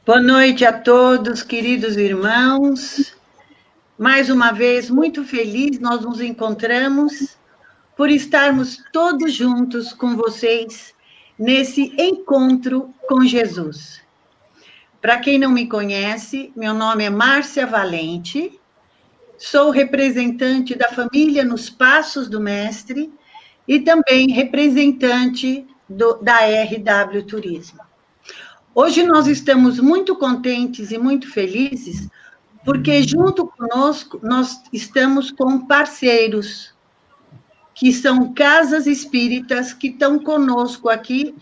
Boa noite a todos, queridos irmãos. Mais uma vez, muito feliz nós nos encontramos por estarmos todos juntos com vocês nesse encontro com Jesus. Para quem não me conhece, meu nome é Márcia Valente, sou representante da família Nos Passos do Mestre e também representante da RW Turismo. Hoje nós estamos muito contentes e muito felizes, porque junto conosco nós estamos com parceiros, que são casas espíritas que estão conosco aqui,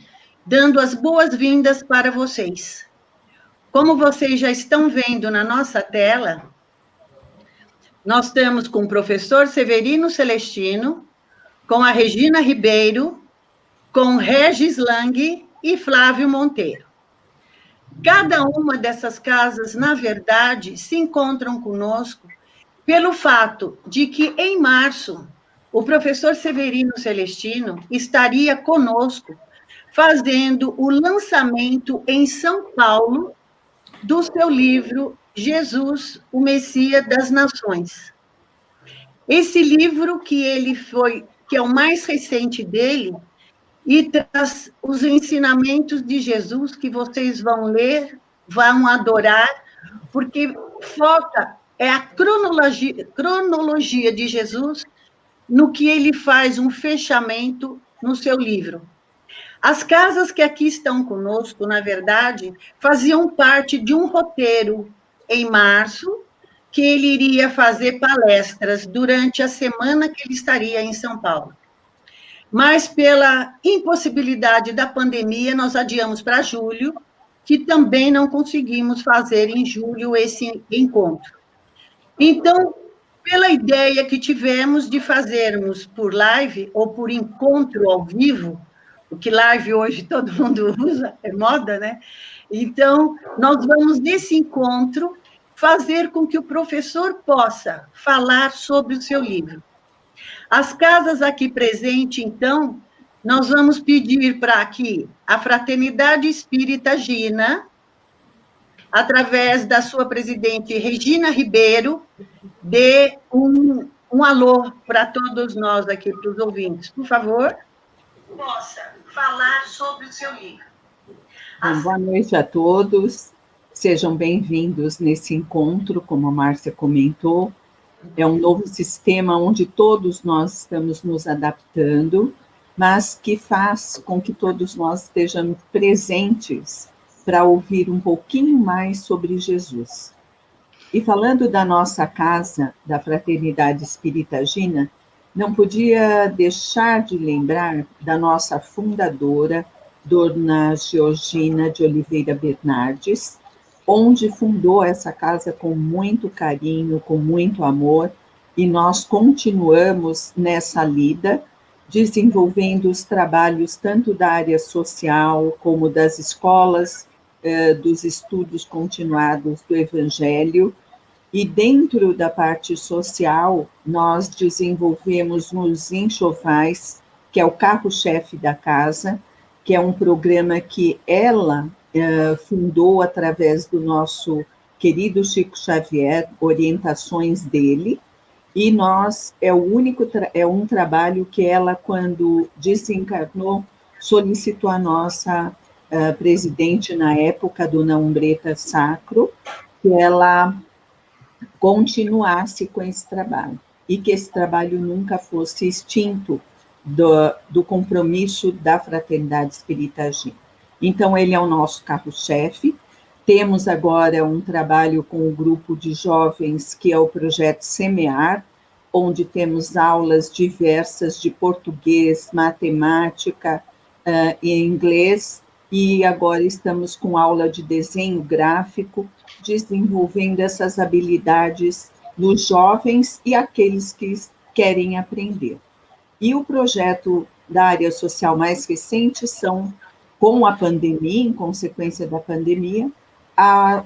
dando as boas-vindas para vocês. Como vocês já estão vendo na nossa tela, nós estamos com o professor Severino Celestino, com a Regina Ribeiro, com Regis Lang e Flávio Monteiro. Cada uma dessas casas, na verdade, se encontram conosco pelo fato de que, em março, o professor Severino Celestino estaria conosco fazendo o lançamento em São Paulo do seu livro Jesus, o Messias das Nações. Esse livro que é o mais recente dele, e traz os ensinamentos de Jesus que vocês vão ler, vão adorar, porque foca a cronologia de Jesus no que ele faz um fechamento no seu livro. As casas que aqui estão conosco, na verdade, faziam parte de um roteiro em março, que ele iria fazer palestras durante a semana que ele estaria em São Paulo. Mas, pela impossibilidade da pandemia, nós adiamos para julho, que também não conseguimos fazer em julho esse encontro. Então, pela ideia que tivemos de fazermos por live, ou por encontro ao vivo, o que live hoje todo mundo usa, é moda, né? Então, nós vamos, nesse encontro, fazer com que o professor possa falar sobre o seu livro. As casas aqui presentes, então, nós vamos pedir para que a Fraternidade Espírita Gina, através da sua presidente Regina Ribeiro, dê um alô para todos nós aqui, para os ouvintes. Por favor, possa falar sobre o seu livro. Boa noite a todos, sejam bem-vindos nesse encontro, como a Márcia comentou. É um novo sistema onde todos nós estamos nos adaptando, mas que faz com que todos nós estejamos presentes para ouvir um pouquinho mais sobre Jesus. E falando da nossa casa, da Fraternidade Espírita Gina, não podia deixar de lembrar da nossa fundadora, Dona Georgina de Oliveira Bernardes, onde fundou essa casa com muito carinho, com muito amor, e nós continuamos nessa lida, desenvolvendo os trabalhos tanto da área social, como das escolas, dos estudos continuados do Evangelho, e dentro da parte social, nós desenvolvemos nos enxovais, que é o carro-chefe da casa, que é um programa que ela fundou através do nosso querido Chico Xavier, orientações dele, e nós, é um trabalho que ela, quando desencarnou, solicitou a nossa presidente na época, Dona Umbreta Sacro, que ela continuasse com esse trabalho, e que esse trabalho nunca fosse extinto do compromisso da Fraternidade Espírita Gina. Então, ele é o nosso carro-chefe. Temos agora um trabalho com o grupo de jovens, que é o projeto Semear, onde temos aulas diversas de português, matemática e inglês, e agora estamos com aula de desenho gráfico, desenvolvendo essas habilidades nos jovens e aqueles que querem aprender. E o projeto da área social mais recente são, com a pandemia, em consequência da pandemia,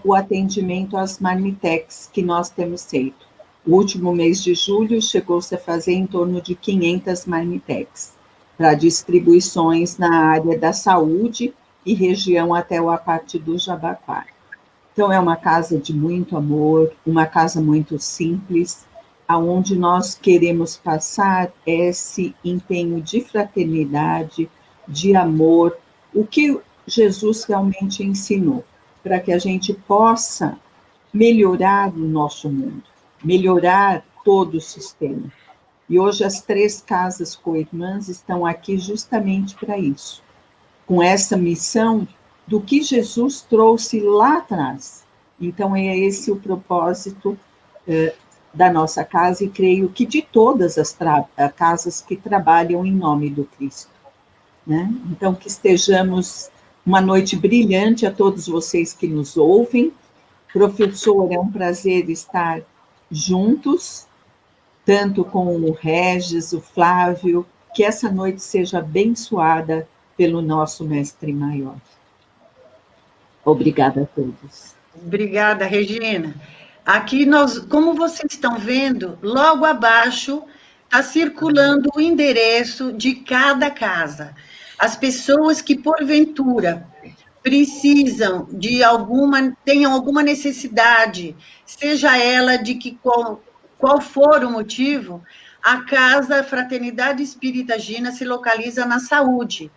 o atendimento às marmitex que nós temos feito. O último mês de julho chegou-se a fazer em torno de 500 marmitex para distribuições na área da saúde e região até o Apate do Jabaquara. Então, é uma casa de muito amor, uma casa muito simples, aonde nós queremos passar esse empenho de fraternidade, de amor, o que Jesus realmente ensinou, para que a gente possa melhorar o nosso mundo, melhorar todo o sistema. E hoje as 3 casas co-irmãs estão aqui justamente para isso, com essa missão do que Jesus trouxe lá atrás. Então, é esse o propósito da nossa casa, e creio que de todas as casas que trabalham em nome do Cristo. Né? Então, que estejamos uma noite brilhante a todos vocês que nos ouvem. Professor, é um prazer estar juntos, tanto com o Regis, o Flávio, que essa noite seja abençoada pelo nosso Mestre Maior. Obrigada a todos. Obrigada, Regina. Aqui nós, como vocês estão vendo, logo abaixo está circulando o endereço de cada casa. As pessoas que, porventura, precisam de tenham alguma necessidade, seja ela de que qual for o motivo, a Casa Fraternidade Espírita Gina se localiza na saúde.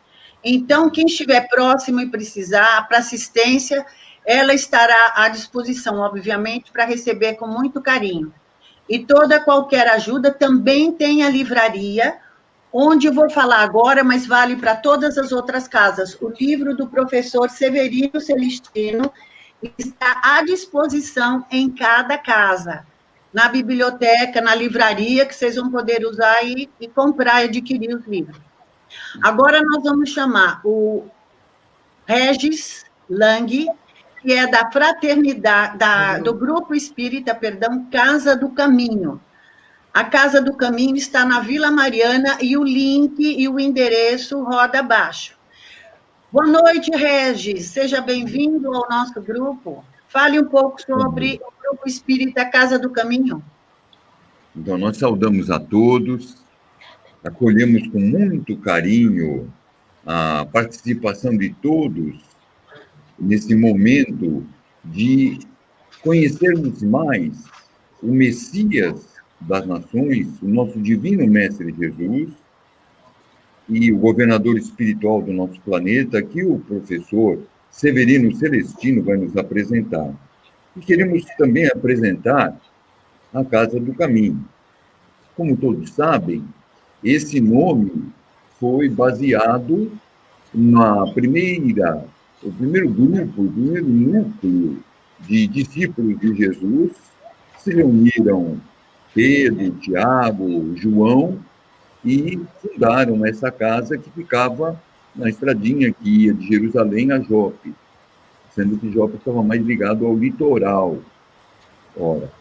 Então, quem estiver próximo e precisar, para assistência, ela estará à disposição, obviamente, para receber com muito carinho. E qualquer ajuda também tem a livraria, onde eu vou falar agora, mas vale para todas as outras casas. O livro do professor Severino Celestino está à disposição em cada casa, na biblioteca, na livraria, que vocês vão poder usar e comprar e adquirir os livros. Agora nós vamos chamar o Regis Lang, que é da fraternidade, do Grupo Espírita, Casa do Caminho. A Casa do Caminho está na Vila Mariana e o link e o endereço roda abaixo. Boa noite, Regis. Seja bem-vindo ao nosso grupo. Fale um pouco sobre o Grupo Espírita Casa do Caminho. Então, nós saudamos a todos, acolhemos com muito carinho a participação de todos nesse momento de conhecermos mais o Messias das nações, o nosso divino Mestre Jesus, e o governador espiritual do nosso planeta, que o professor Severino Celestino vai nos apresentar. E queremos também apresentar a Casa do Caminho. Como todos sabem, esse nome foi baseado o primeiro grupo, o primeiro núcleo de discípulos de Jesus, se reuniram Pedro, Tiago, João, e fundaram essa casa que ficava na estradinha que ia de Jerusalém a Jope, sendo que Jope estava mais ligado ao litoral. Ora,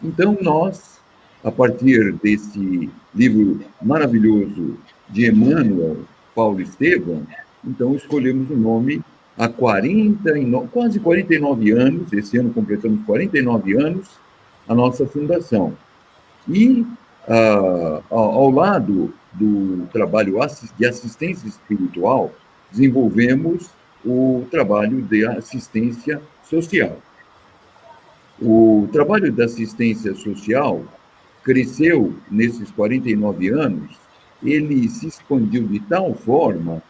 então nós, a partir desse livro maravilhoso de Emmanuel, Paulo Estevam, então escolhemos o nome há quase 49 anos, esse ano completamos 49 anos, a nossa fundação. E, ao lado do trabalho de assistência espiritual, desenvolvemos o trabalho de assistência social. O trabalho de assistência social cresceu nesses 49 anos, ele se expandiu de tal forma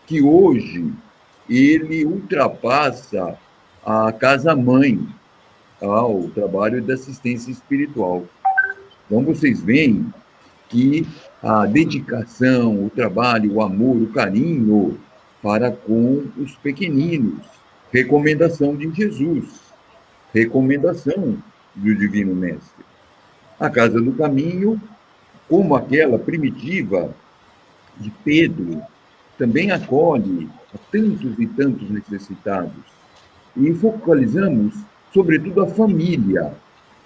que hoje ele ultrapassa a casa-mãe ao trabalho de assistência espiritual. Então, vocês veem que a dedicação, o trabalho, o amor, o carinho para com os pequeninos, recomendação de Jesus, recomendação do Divino Mestre. A Casa do Caminho, como aquela primitiva de Pedro, também acolhe a tantos e tantos necessitados. E focalizamos, sobretudo, a família.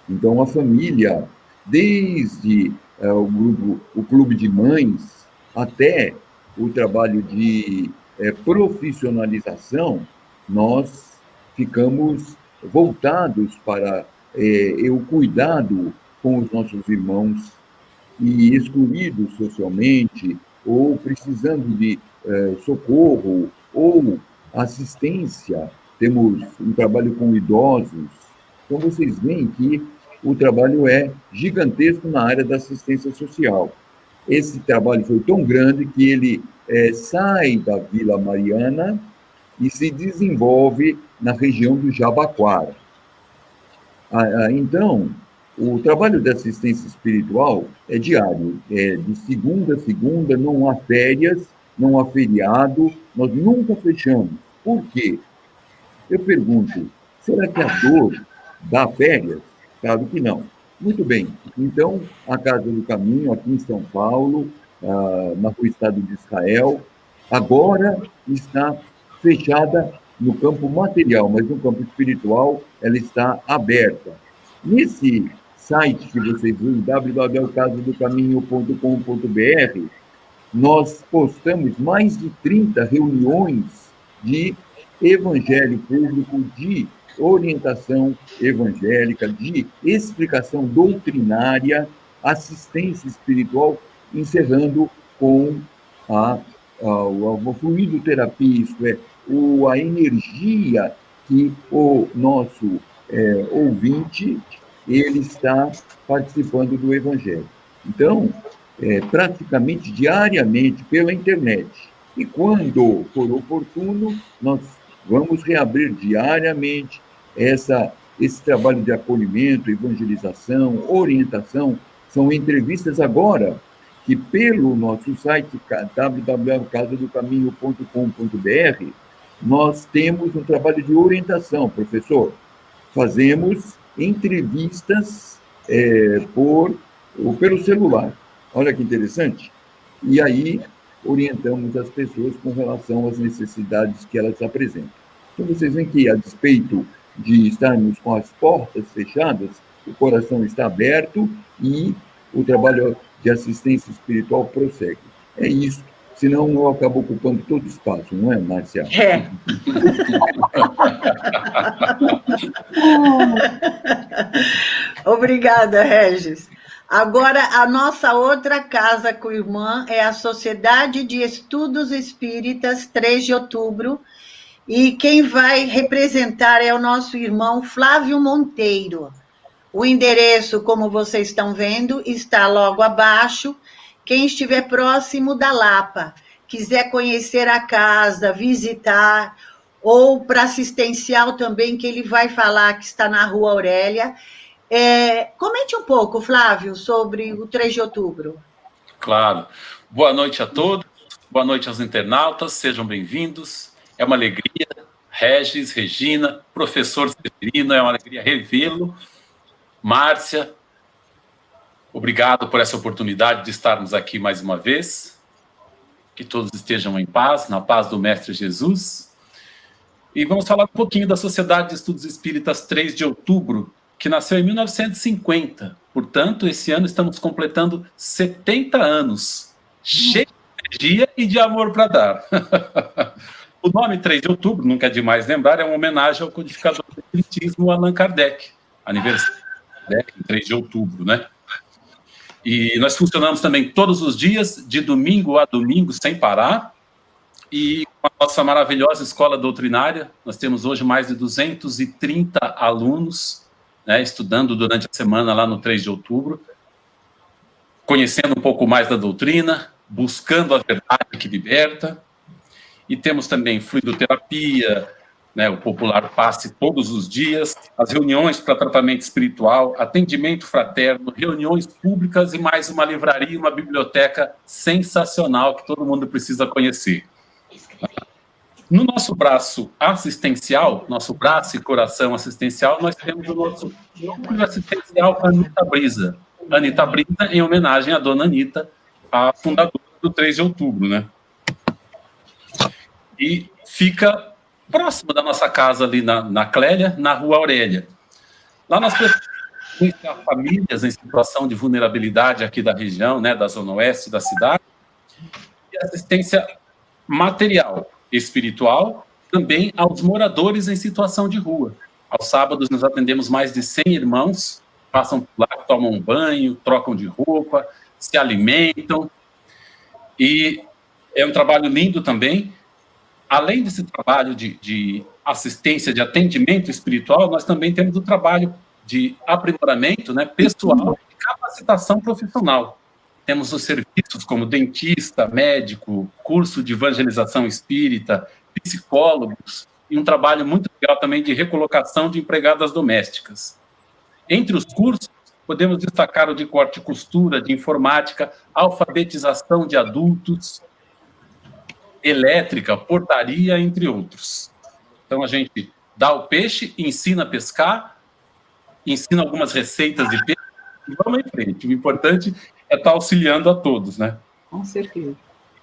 Então, a família, desde o clube de mães até o trabalho de profissionalização, nós ficamos voltados para o cuidado com os nossos irmãos e excluídos socialmente, ou precisando de socorro, ou assistência, temos um trabalho com idosos. Então, vocês veem que o trabalho é gigantesco na área da assistência social. Esse trabalho foi tão grande que ele sai da Vila Mariana e se desenvolve na região do Jabaquara. Então, o trabalho de assistência espiritual é diário, de segunda a segunda, não há férias, não há feriado, nós nunca fechamos. Por quê? Eu pergunto, será que a dor dá férias? Claro que não. Muito bem. Então, a Casa do Caminho, aqui em São Paulo, na Rua Estado de Israel, agora está fechada no campo material, mas no campo espiritual ela está aberta. Nesse site que vocês viram, www.casadocaminho.com.br, nós postamos mais de 30 reuniões de evangelho público, de orientação evangélica, de explicação doutrinária, assistência espiritual, encerrando com a fluidoterapia, isto é, a energia que o nosso ouvinte ele está participando do evangelho. Então, praticamente diariamente pela internet. E quando for oportuno, nós vamos reabrir diariamente esse trabalho de acolhimento, evangelização, orientação. São entrevistas agora que pelo nosso site www.casadocaminho.com.br nós temos um trabalho de orientação, professor. Fazemos entrevistas pelo celular. Olha que interessante. E aí orientamos as pessoas com relação às necessidades que elas apresentam. Então, vocês veem que, a despeito de estarmos com as portas fechadas, o coração está aberto e o trabalho de assistência espiritual prossegue. É isso. Senão eu acabo ocupando todo o espaço, não é, Márcia? É. Obrigada, Regis. Agora, a nossa outra casa com irmã é a Sociedade de Estudos Espíritas, 3 de outubro, e quem vai representar é o nosso irmão Flávio Monteiro. O endereço, como vocês estão vendo, está logo abaixo. Quem estiver próximo da Lapa, quiser conhecer a casa, visitar, ou para assistencial também, que ele vai falar que está na Rua Aurélia. Comente um pouco, Flávio, sobre o 3 de outubro. Claro. Boa noite a todos, boa noite aos internautas, sejam bem-vindos. É uma alegria, Regis, Regina, professor Severino, é uma alegria revê-lo. Márcia, obrigado por essa oportunidade de estarmos aqui mais uma vez. Que todos estejam em paz, na paz do Mestre Jesus. E vamos falar um pouquinho da Sociedade de Estudos Espíritas 3 de outubro, que nasceu em 1950. Portanto, esse ano estamos completando 70 anos. Cheio de energia e de amor para dar. O nome 3 de outubro, nunca é demais lembrar, é uma homenagem ao codificador do Espiritismo, Allan Kardec. Aniversário de Kardec, em 3 de outubro, né? E nós funcionamos também todos os dias, de domingo a domingo, sem parar. E com a nossa maravilhosa escola doutrinária, nós temos hoje mais de 230 alunos, né, estudando durante a semana lá no 3 de outubro, conhecendo um pouco mais da doutrina, buscando a verdade que liberta. E temos também fluidoterapia, né, o popular passe todos os dias, as reuniões para tratamento espiritual, atendimento fraterno, reuniões públicas e mais uma livraria e uma biblioteca sensacional que todo mundo precisa conhecer. No nosso braço assistencial, nosso braço e coração assistencial, nós temos o nosso núcleo assistencial Anitta Brisa. Anitta Brisa em homenagem à dona Anitta, a fundadora do 3 de outubro, né? E fica próximo da nossa casa ali na Clélia, na Rua Aurélia. Lá nós temos famílias em situação de vulnerabilidade aqui da região, né, da zona oeste da cidade, e assistência material, espiritual, também aos moradores em situação de rua. Aos sábados nós atendemos mais de 100 irmãos, passam por lá, tomam um banho, trocam de roupa, se alimentam, e é um trabalho lindo também. além desse trabalho de assistência, de atendimento espiritual, nós também temos o trabalho de aprimoramento, né, pessoal e capacitação profissional. Temos os serviços como dentista, médico, curso de evangelização espírita, psicólogos, e um trabalho muito legal também de recolocação de empregadas domésticas. Entre os cursos, podemos destacar o de corte e costura, de informática, alfabetização de adultos, elétrica, portaria, entre outros. Então, a gente dá o peixe, ensina a pescar, ensina algumas receitas de peixe e vamos em frente. O importante é estar auxiliando a todos, né? Com certeza.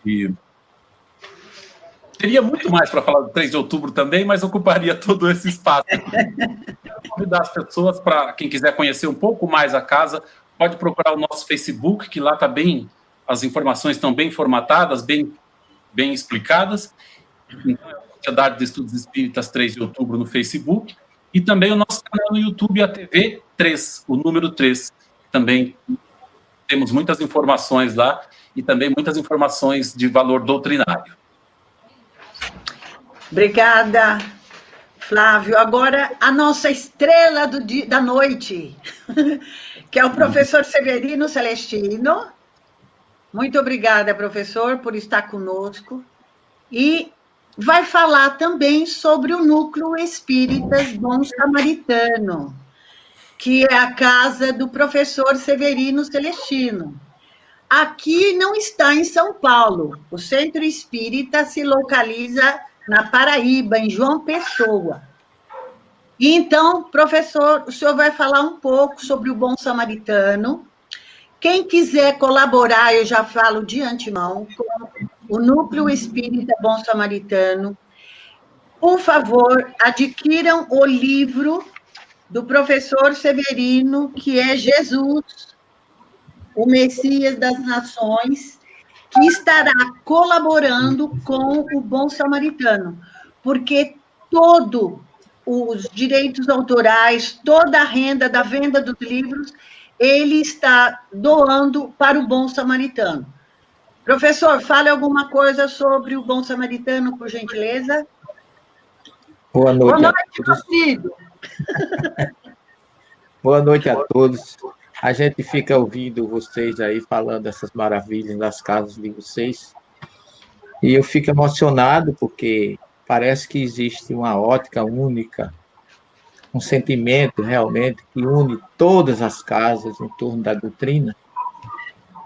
E teria muito mais para falar do 3 de outubro também, mas ocuparia todo esse espaço. Quero convidar as pessoas, para quem quiser conhecer um pouco mais a casa, pode procurar o nosso Facebook, que lá está bem, as informações estão bem formatadas, bem explicadas. Então, é a Sociedade de Estudos Espíritas 3 de outubro no Facebook, e também o nosso canal no YouTube, a TV 3, o número 3. Também temos muitas informações lá, e também muitas informações de valor doutrinário. Obrigada, Flávio. Agora, a nossa estrela da noite, que é o professor Severino Celestino. Muito obrigada, professor, por estar conosco. E vai falar também sobre o Núcleo Espíritas Bom Samaritano, que é a casa do professor Severino Celestino. Aqui não está em São Paulo. O Centro Espírita se localiza na Paraíba, em João Pessoa. E então, professor, o senhor vai falar um pouco sobre o Bom Samaritano. Quem quiser colaborar, eu já falo de antemão, com o Núcleo Espírita Bom Samaritano, por favor, adquiram o livro do professor Severino, que é Jesus, o Messias das Nações, que estará colaborando com o Bom Samaritano, porque todos os direitos autorais, toda a renda da venda dos livros, ele está doando para o Bom Samaritano. Professor, fale alguma coisa sobre o Bom Samaritano, por gentileza. Boa noite, a todos. Querido. Boa noite a todos. A gente fica ouvindo vocês aí falando essas maravilhas das casas de vocês. E eu fico emocionado porque parece que existe uma ótica única, um sentimento realmente que une todas as casas em torno da doutrina,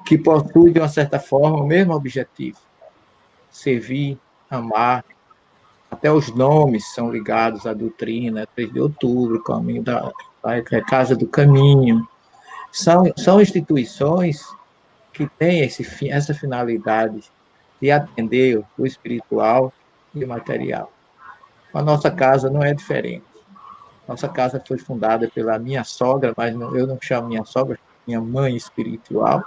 que possui, de uma certa forma, o mesmo objetivo: servir, amar. Até os nomes são ligados à doutrina, 3 de outubro, caminho da Casa do Caminho. São instituições que têm essa finalidade de atender o espiritual e o material. A nossa casa não é diferente. Nossa casa foi fundada pela minha sogra, mas eu não chamo minha sogra, minha mãe espiritual,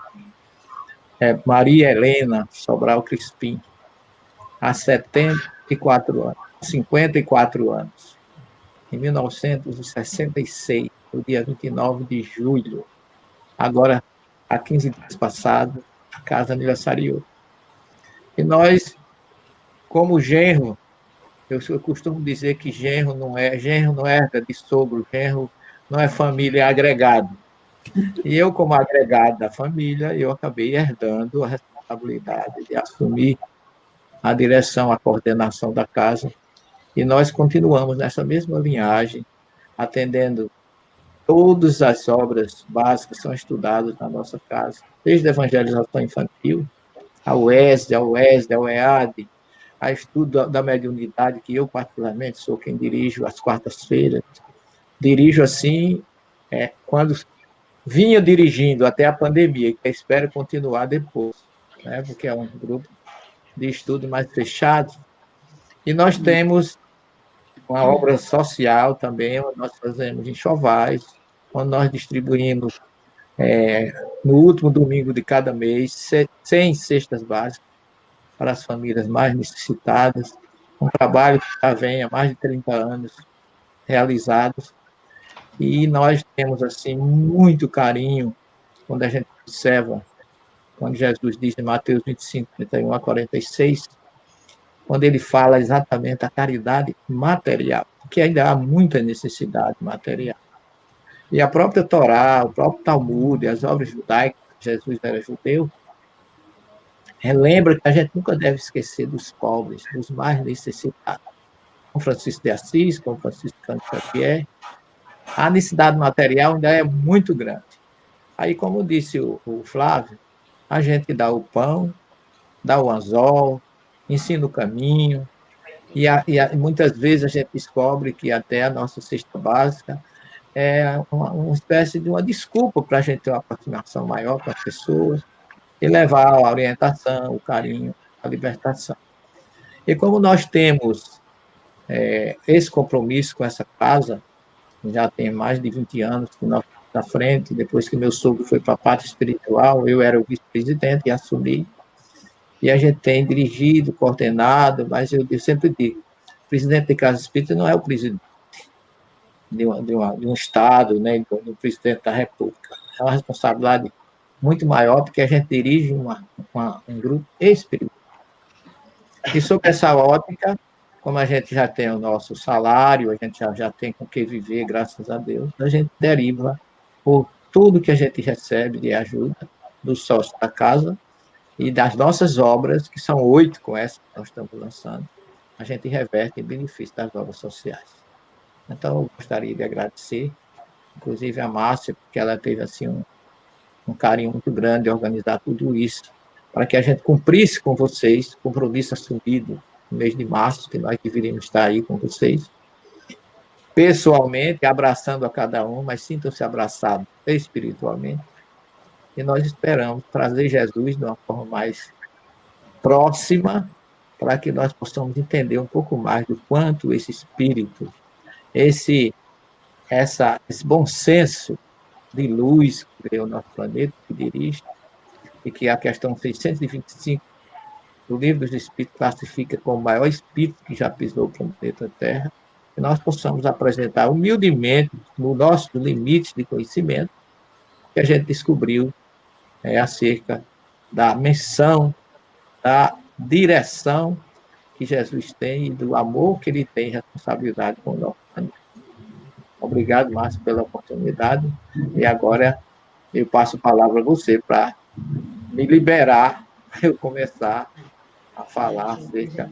Maria Helena Sobral Crispim, há 54 anos, em 1966, no dia 29 de julho. Agora, há 15 dias passados, a casa aniversariou. E nós, como genro, eu costumo dizer que genro não é de sogro, genro não é família, é agregado. E eu, como agregado da família, eu acabei herdando a responsabilidade de assumir a direção, a coordenação da casa. E nós continuamos nessa mesma linhagem, atendendo todas as obras básicas que são estudadas na nossa casa, desde a evangelização infantil, a UESD, ao EAD, a estudo da mediunidade, que eu, particularmente, sou quem dirijo às quartas-feiras. Dirijo assim, quando vinha dirigindo até a pandemia, que eu espero continuar depois, né, porque é um grupo de estudo mais fechado. E nós temos uma obra social também, onde nós fazemos enxovais, onde nós distribuímos, no último domingo de cada mês, 100 cestas básicas para as famílias mais necessitadas, um trabalho que já vem há mais de 30 anos realizados, e nós temos, assim, muito carinho quando a gente observa, quando Jesus diz em Mateus 25, 31 a 46, quando ele fala exatamente da caridade material, porque ainda há muita necessidade material. E a própria Torá, o próprio Talmud, as obras judaicas, Jesus era judeu, relembra que a gente nunca deve esquecer dos pobres, dos mais necessitados. Com Francisco de Assis, com Francisco Xavier, a necessidade material ainda é muito grande. Aí, como disse o Flávio, a gente dá o pão, dá o anzol, ensina o caminho, e muitas vezes a gente descobre que até a nossa cesta básica é uma espécie de uma desculpa para a gente ter uma aproximação maior com as pessoas e levar a orientação, o carinho, a libertação. E como nós temos esse compromisso com essa casa, já tem mais de 20 anos que nós estamos na frente, depois que meu sogro foi para a parte espiritual, eu era o vice-presidente e assumi, e a gente tem dirigido, coordenado, mas eu sempre digo, o presidente de casa espírita não é o presidente de um Estado, né, do presidente da República. É uma responsabilidade muito maior, porque a gente dirige um grupo espiritual. E sobre essa ótica, como a gente já tem o nosso salário, a gente já tem com que viver, graças a Deus, a gente deriva por tudo que a gente recebe de ajuda dos sócios da casa e das nossas obras, que são 8 com essa que nós estamos lançando, a gente reverte em benefício das obras sociais. Então, eu gostaria de agradecer, inclusive a Márcia, porque ela teve assim, um carinho muito grande de organizar tudo isso, para que a gente cumprisse com vocês, compromisso assumido no mês de março, que nós deveríamos estar aí com vocês, pessoalmente, abraçando a cada um, mas sintam-se abraçados espiritualmente, e nós esperamos trazer Jesus de uma forma mais próxima, para que nós possamos entender um pouco mais do quanto esse espírito, esse bom senso de luz que veio ao nosso planeta, que dirige, e que a questão 625 do Livro dos Espíritos classifica como o maior espírito que já pisou o planeta Terra, que nós possamos apresentar humildemente, no nosso limite de conhecimento, que a gente descobriu acerca da missão, da direção que Jesus tem e do amor que ele tem, responsabilidade com o nosso planeta. Obrigado, Márcio, pela oportunidade. E agora eu passo a palavra a você para me liberar, para eu começar a falar acerca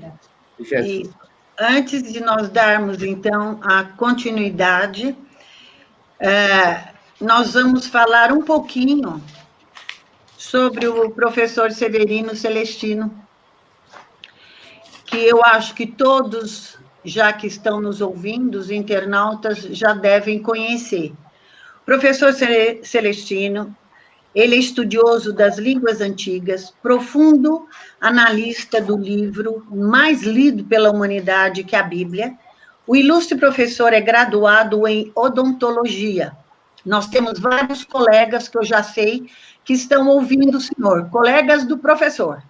de Jesus. E antes de nós darmos, então, a continuidade, nós vamos falar um pouquinho sobre o professor Severino Celestino, que eu acho que todos, já que estão nos ouvindo, os internautas já devem conhecer. O professor Celestino, ele é estudioso das línguas antigas, profundo analista do livro mais lido pela humanidade, que é a Bíblia. O ilustre professor é graduado em odontologia. Nós temos vários colegas que eu já sei que estão ouvindo o senhor, colegas do professor,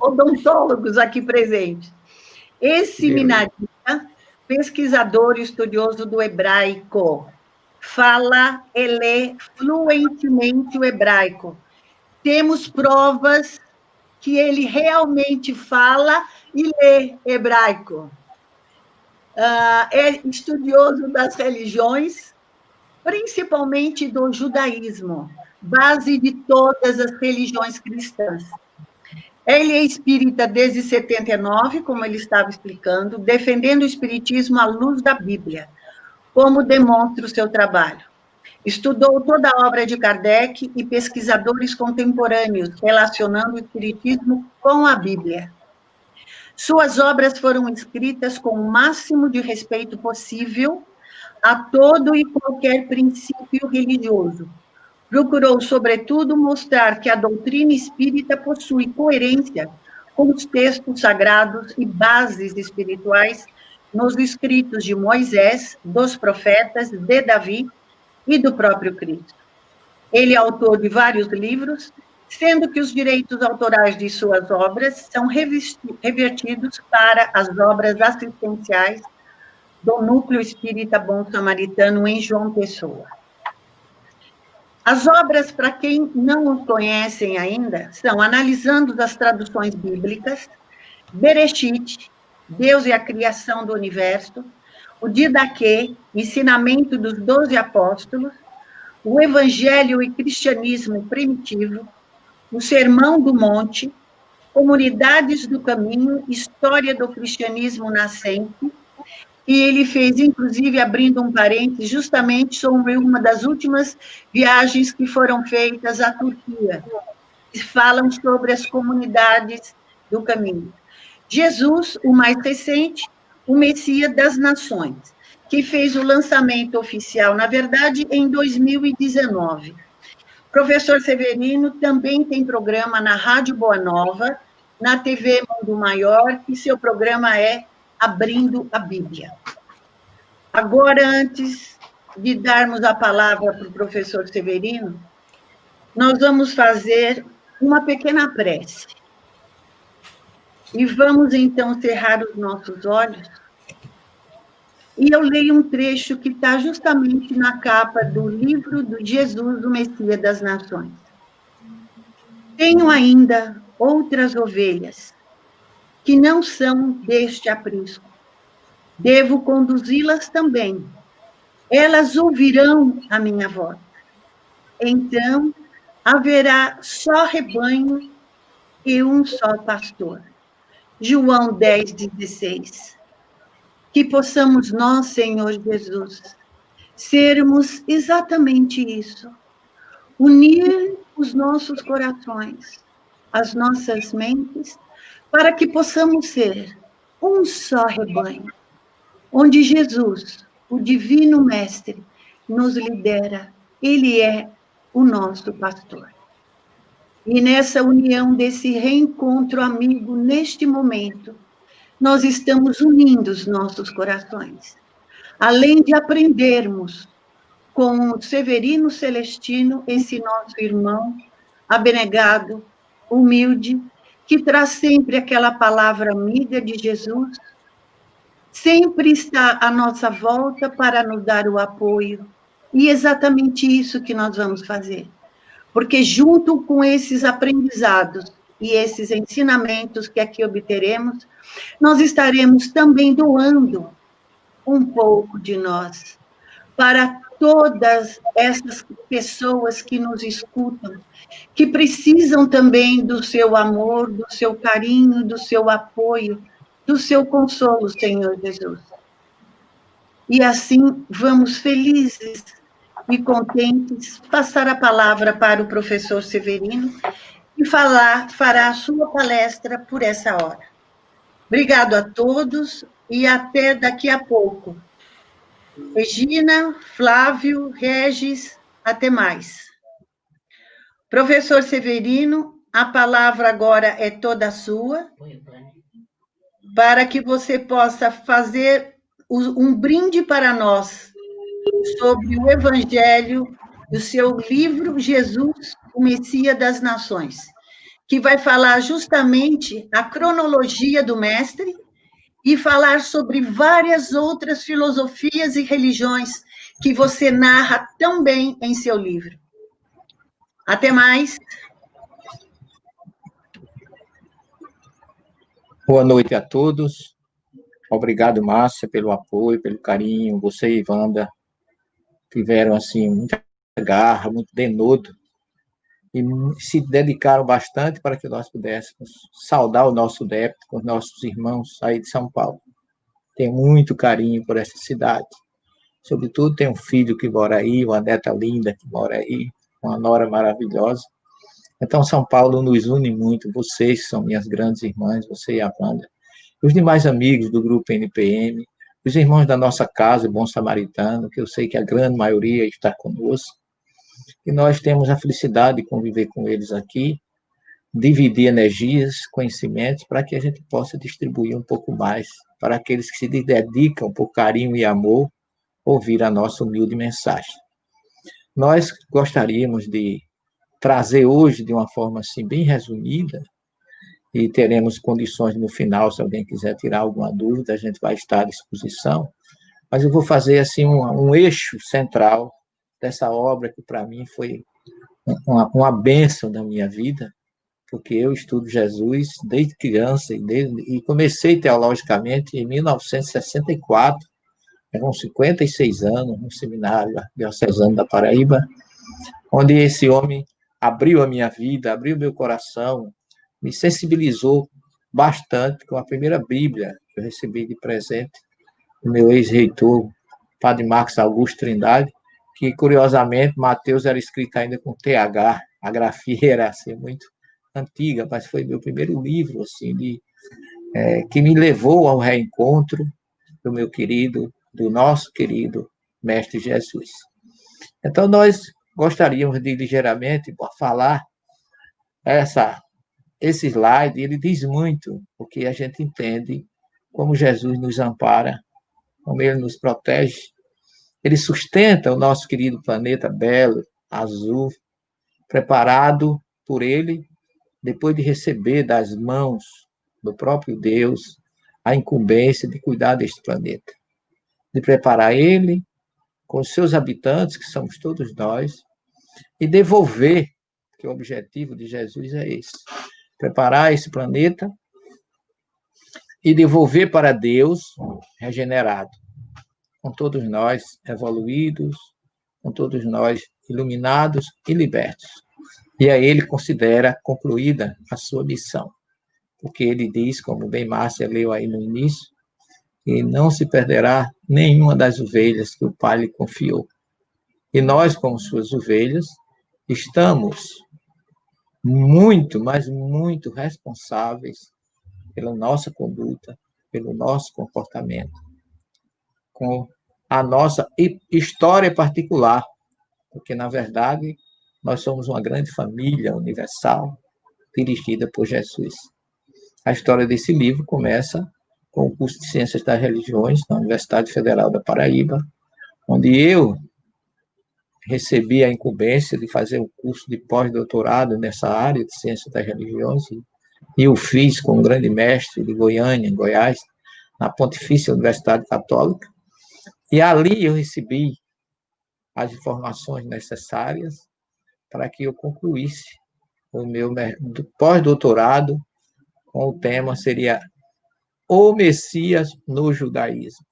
odontólogos aqui presentes. Ex-seminarista, pesquisador e estudioso do hebraico. Fala e lê fluentemente o hebraico. Temos provas que ele realmente fala e lê hebraico. É estudioso das religiões, principalmente do judaísmo, base de todas as religiões cristãs. Ele é espírita desde 79, como ele estava explicando, defendendo o espiritismo à luz da Bíblia, como demonstra o seu trabalho. Estudou toda a obra de Kardec e pesquisadores contemporâneos, relacionando o espiritismo com a Bíblia. Suas obras foram escritas com o máximo de respeito possível a todo e qualquer princípio religioso. Procurou, sobretudo, mostrar que a doutrina espírita possui coerência com os textos sagrados e bases espirituais nos escritos de Moisés, dos profetas, de Davi e do próprio Cristo. Ele é autor de vários livros, sendo que os direitos autorais de suas obras são revertidos para as obras assistenciais do Núcleo Espírita Bom Samaritano em João Pessoa. As obras, para quem não o conhecem ainda, são Analisando as Traduções Bíblicas, Bereshit, Deus e a criação do universo, o Didaquê, ensinamento dos 12 apóstolos, o Evangelho e Cristianismo primitivo, o Sermão do Monte, Comunidades do Caminho, História do Cristianismo nascente, e ele fez, inclusive, abrindo um parênteses, justamente sobre uma das últimas viagens que foram feitas à Turquia, que falam sobre as comunidades do caminho. Jesus, o mais recente, o Messias das Nações, que fez o lançamento oficial, na verdade, em 2019. Professor Severino também tem programa na Rádio Boa Nova, na TV Mundo Maior, e seu programa é Abrindo a Bíblia. Agora, antes de darmos a palavra para o professor Severino, nós vamos fazer uma pequena prece. E vamos, então, cerrar os nossos olhos. E eu leio um trecho que está justamente na capa do livro do Jesus, o Messias das Nações. Tenho ainda outras ovelhas que não são deste aprisco. Devo conduzi-las também. Elas ouvirão a minha voz. Então, haverá só rebanho e um só pastor. João 10:16. Que possamos nós, Senhor Jesus, sermos exatamente isso. Unir os nossos corações, as nossas mentes, para que possamos ser um só rebanho, onde Jesus, o Divino Mestre, nos lidera. Ele é o nosso pastor. E nessa união, desse reencontro amigo, neste momento, nós estamos unindo os nossos corações. Além de aprendermos com o Severino Celestino, esse nosso irmão abnegado, humilde, que traz sempre aquela palavra amiga de Jesus, sempre está à nossa volta para nos dar o apoio. E é exatamente isso que nós vamos fazer. Porque junto com esses aprendizados e esses ensinamentos que aqui obteremos, nós estaremos também doando um pouco de nós para todas essas pessoas que nos escutam, que precisam também do seu amor, do seu carinho, do seu apoio, do seu consolo, Senhor Jesus. E assim vamos felizes e contentes passar a palavra para o professor Severino e fará a sua palestra por essa hora. Obrigado a todos e até daqui a pouco. Regina, Flávio, Regis, até mais. Professor Severino, a palavra agora é toda sua, para que você possa fazer um brinde para nós sobre o Evangelho do seu livro Jesus, o Messias das Nações, que vai falar justamente a cronologia do mestre e falar sobre várias outras filosofias e religiões que você narra tão bem em seu livro. Até mais. Boa noite a todos. Obrigado, Márcia, pelo apoio, pelo carinho. Você e Wanda tiveram, assim, muita garra, muito denodo, e se dedicaram bastante para que nós pudéssemos saudar o nosso débito com os nossos irmãos aí de São Paulo. Tenho muito carinho por essa cidade. Sobretudo, tenho um filho que mora aí, uma neta linda que mora aí, uma nora maravilhosa. Então, São Paulo nos une muito. Vocês são minhas grandes irmãs, você e a Wanda. Os demais amigos do grupo NPM, os irmãos da nossa casa, Bom Samaritano, que eu sei que a grande maioria está conosco, e nós temos a felicidade de conviver com eles aqui, dividir energias, conhecimentos, para que a gente possa distribuir um pouco mais para aqueles que se dedicam por carinho e amor ouvir a nossa humilde mensagem. Nós gostaríamos de trazer hoje, de uma forma assim bem resumida, e teremos condições no final, se alguém quiser tirar alguma dúvida, a gente vai estar à disposição, mas eu vou fazer assim um eixo central dessa obra que para mim foi uma bênção da minha vida, porque eu estudo Jesus desde criança e comecei teologicamente em 1964, com 56 anos, no seminário diocesano da Paraíba, onde esse homem abriu a minha vida, abriu meu coração, me sensibilizou bastante com a primeira Bíblia que eu recebi de presente do meu ex-reitor, Padre Marcos Augusto Trindade, que, curiosamente, Mateus era escrito ainda com TH, a grafia era assim, muito antiga, mas foi meu primeiro livro assim, que me levou ao reencontro do nosso querido Mestre Jesus. Então, nós gostaríamos de ligeiramente falar esse slide, ele diz muito, porque a gente entende como Jesus nos ampara, como ele nos protege. Ele sustenta o nosso querido planeta belo, azul, preparado por ele, depois de receber das mãos do próprio Deus a incumbência de cuidar deste planeta, de preparar ele com os seus habitantes, que somos todos nós, e devolver, que o objetivo de Jesus é esse, preparar esse planeta e devolver para Deus regenerado, com todos nós evoluídos, com todos nós iluminados e libertos. E aí ele considera concluída a sua missão, porque ele diz, como bem Márcia leu aí no início, que não se perderá nenhuma das ovelhas que o Pai lhe confiou. E nós, como suas ovelhas, estamos muito, mas muito responsáveis pela nossa conduta, pelo nosso comportamento, com a nossa história particular, porque, na verdade, nós somos uma grande família universal dirigida por Jesus. A história desse livro começa com o curso de Ciências das Religiões na Universidade Federal da Paraíba, onde eu recebi a incumbência de fazer um curso de pós-doutorado nessa área de Ciências das Religiões, e eu fiz com um grande mestre de Goiânia, em Goiás, na Pontifícia Universidade Católica, e ali eu recebi as informações necessárias para que eu concluísse o meu pós-doutorado, com o tema seria O Messias no Judaísmo.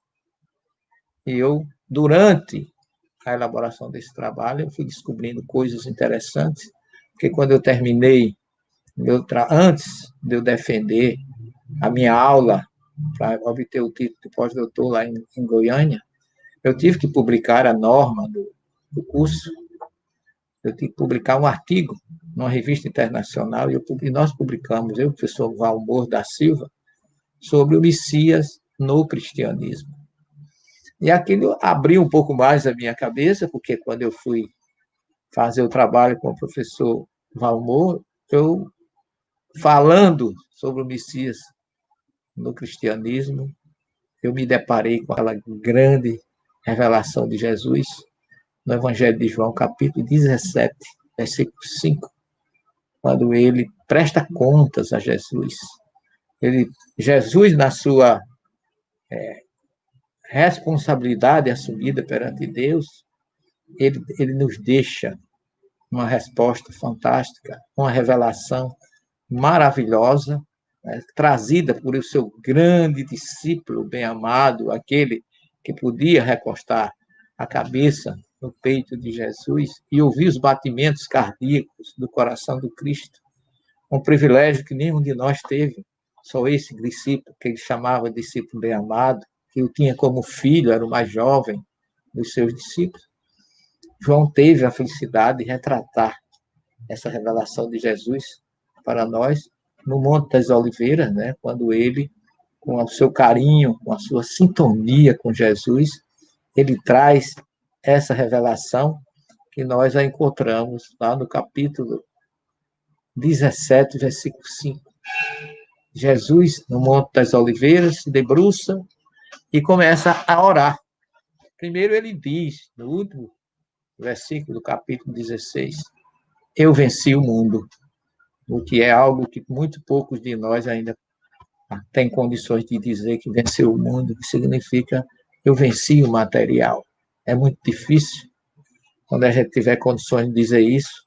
E eu, durante a elaboração desse trabalho, eu fui descobrindo coisas interessantes, porque quando eu terminei, antes de eu defender a minha aula para obter o título de pós-doutor lá em Goiânia, eu tive que publicar a norma do curso, eu tive que publicar um artigo numa revista internacional, e nós publicamos, eu, o professor Valmor da Silva, sobre o Messias no cristianismo. E aquilo abriu um pouco mais a minha cabeça, porque quando eu fui fazer o trabalho com o professor Valmor, eu, falando sobre o Messias no cristianismo, eu me deparei com aquela grande revelação de Jesus no Evangelho de João, capítulo 17, versículo 5, quando ele presta contas a Jesus. Jesus, na sua responsabilidade assumida perante Deus, ele nos deixa uma resposta fantástica, uma revelação maravilhosa, trazida por o seu grande discípulo bem-amado, aquele que podia recostar a cabeça no peito de Jesus e ouvir os batimentos cardíacos do coração do Cristo, um privilégio que nenhum de nós teve, só esse discípulo, que ele chamava de discípulo bem-amado, que o tinha como filho, era o mais jovem dos seus discípulos. João teve a felicidade de retratar essa revelação de Jesus para nós no Monte das Oliveiras, né? Quando ele, com o seu carinho, com a sua sintonia com Jesus, ele traz essa revelação que nós a encontramos lá no capítulo 17, versículo 5. Jesus, no Monte das Oliveiras, se debruça e começa a orar. Primeiro ele diz, no último versículo do capítulo 16, eu venci o mundo, o que é algo que muito poucos de nós ainda têm condições de dizer que venceu o mundo, que significa eu venci o material. É muito difícil, quando a gente tiver condições de dizer isso,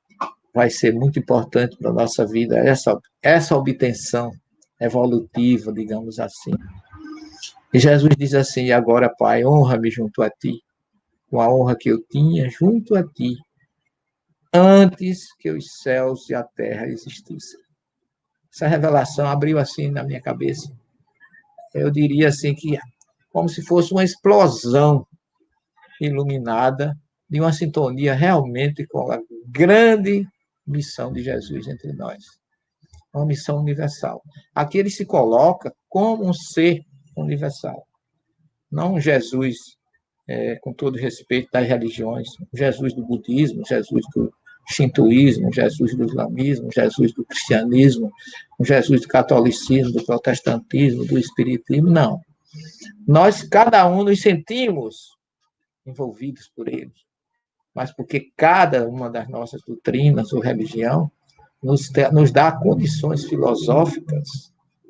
vai ser muito importante para a nossa vida, essa obtenção evolutiva, digamos assim. E Jesus diz assim: agora, Pai, honra-me junto a ti, com a honra que eu tinha junto a ti, antes que os céus e a terra existissem. Essa revelação abriu assim na minha cabeça. Eu diria assim que como se fosse uma explosão iluminada de uma sintonia realmente com a grande missão de Jesus entre nós. Uma missão universal. Aqui ele se coloca como um ser universal. Não um Jesus, com todo respeito das religiões, Jesus do budismo, Jesus do shintoísmo, Jesus do islamismo, Jesus do cristianismo, Jesus do catolicismo, do protestantismo, do espiritismo, não. Nós, cada um, nos sentimos envolvidos por eles, mas porque cada uma das nossas doutrinas ou religião nos dá condições filosóficas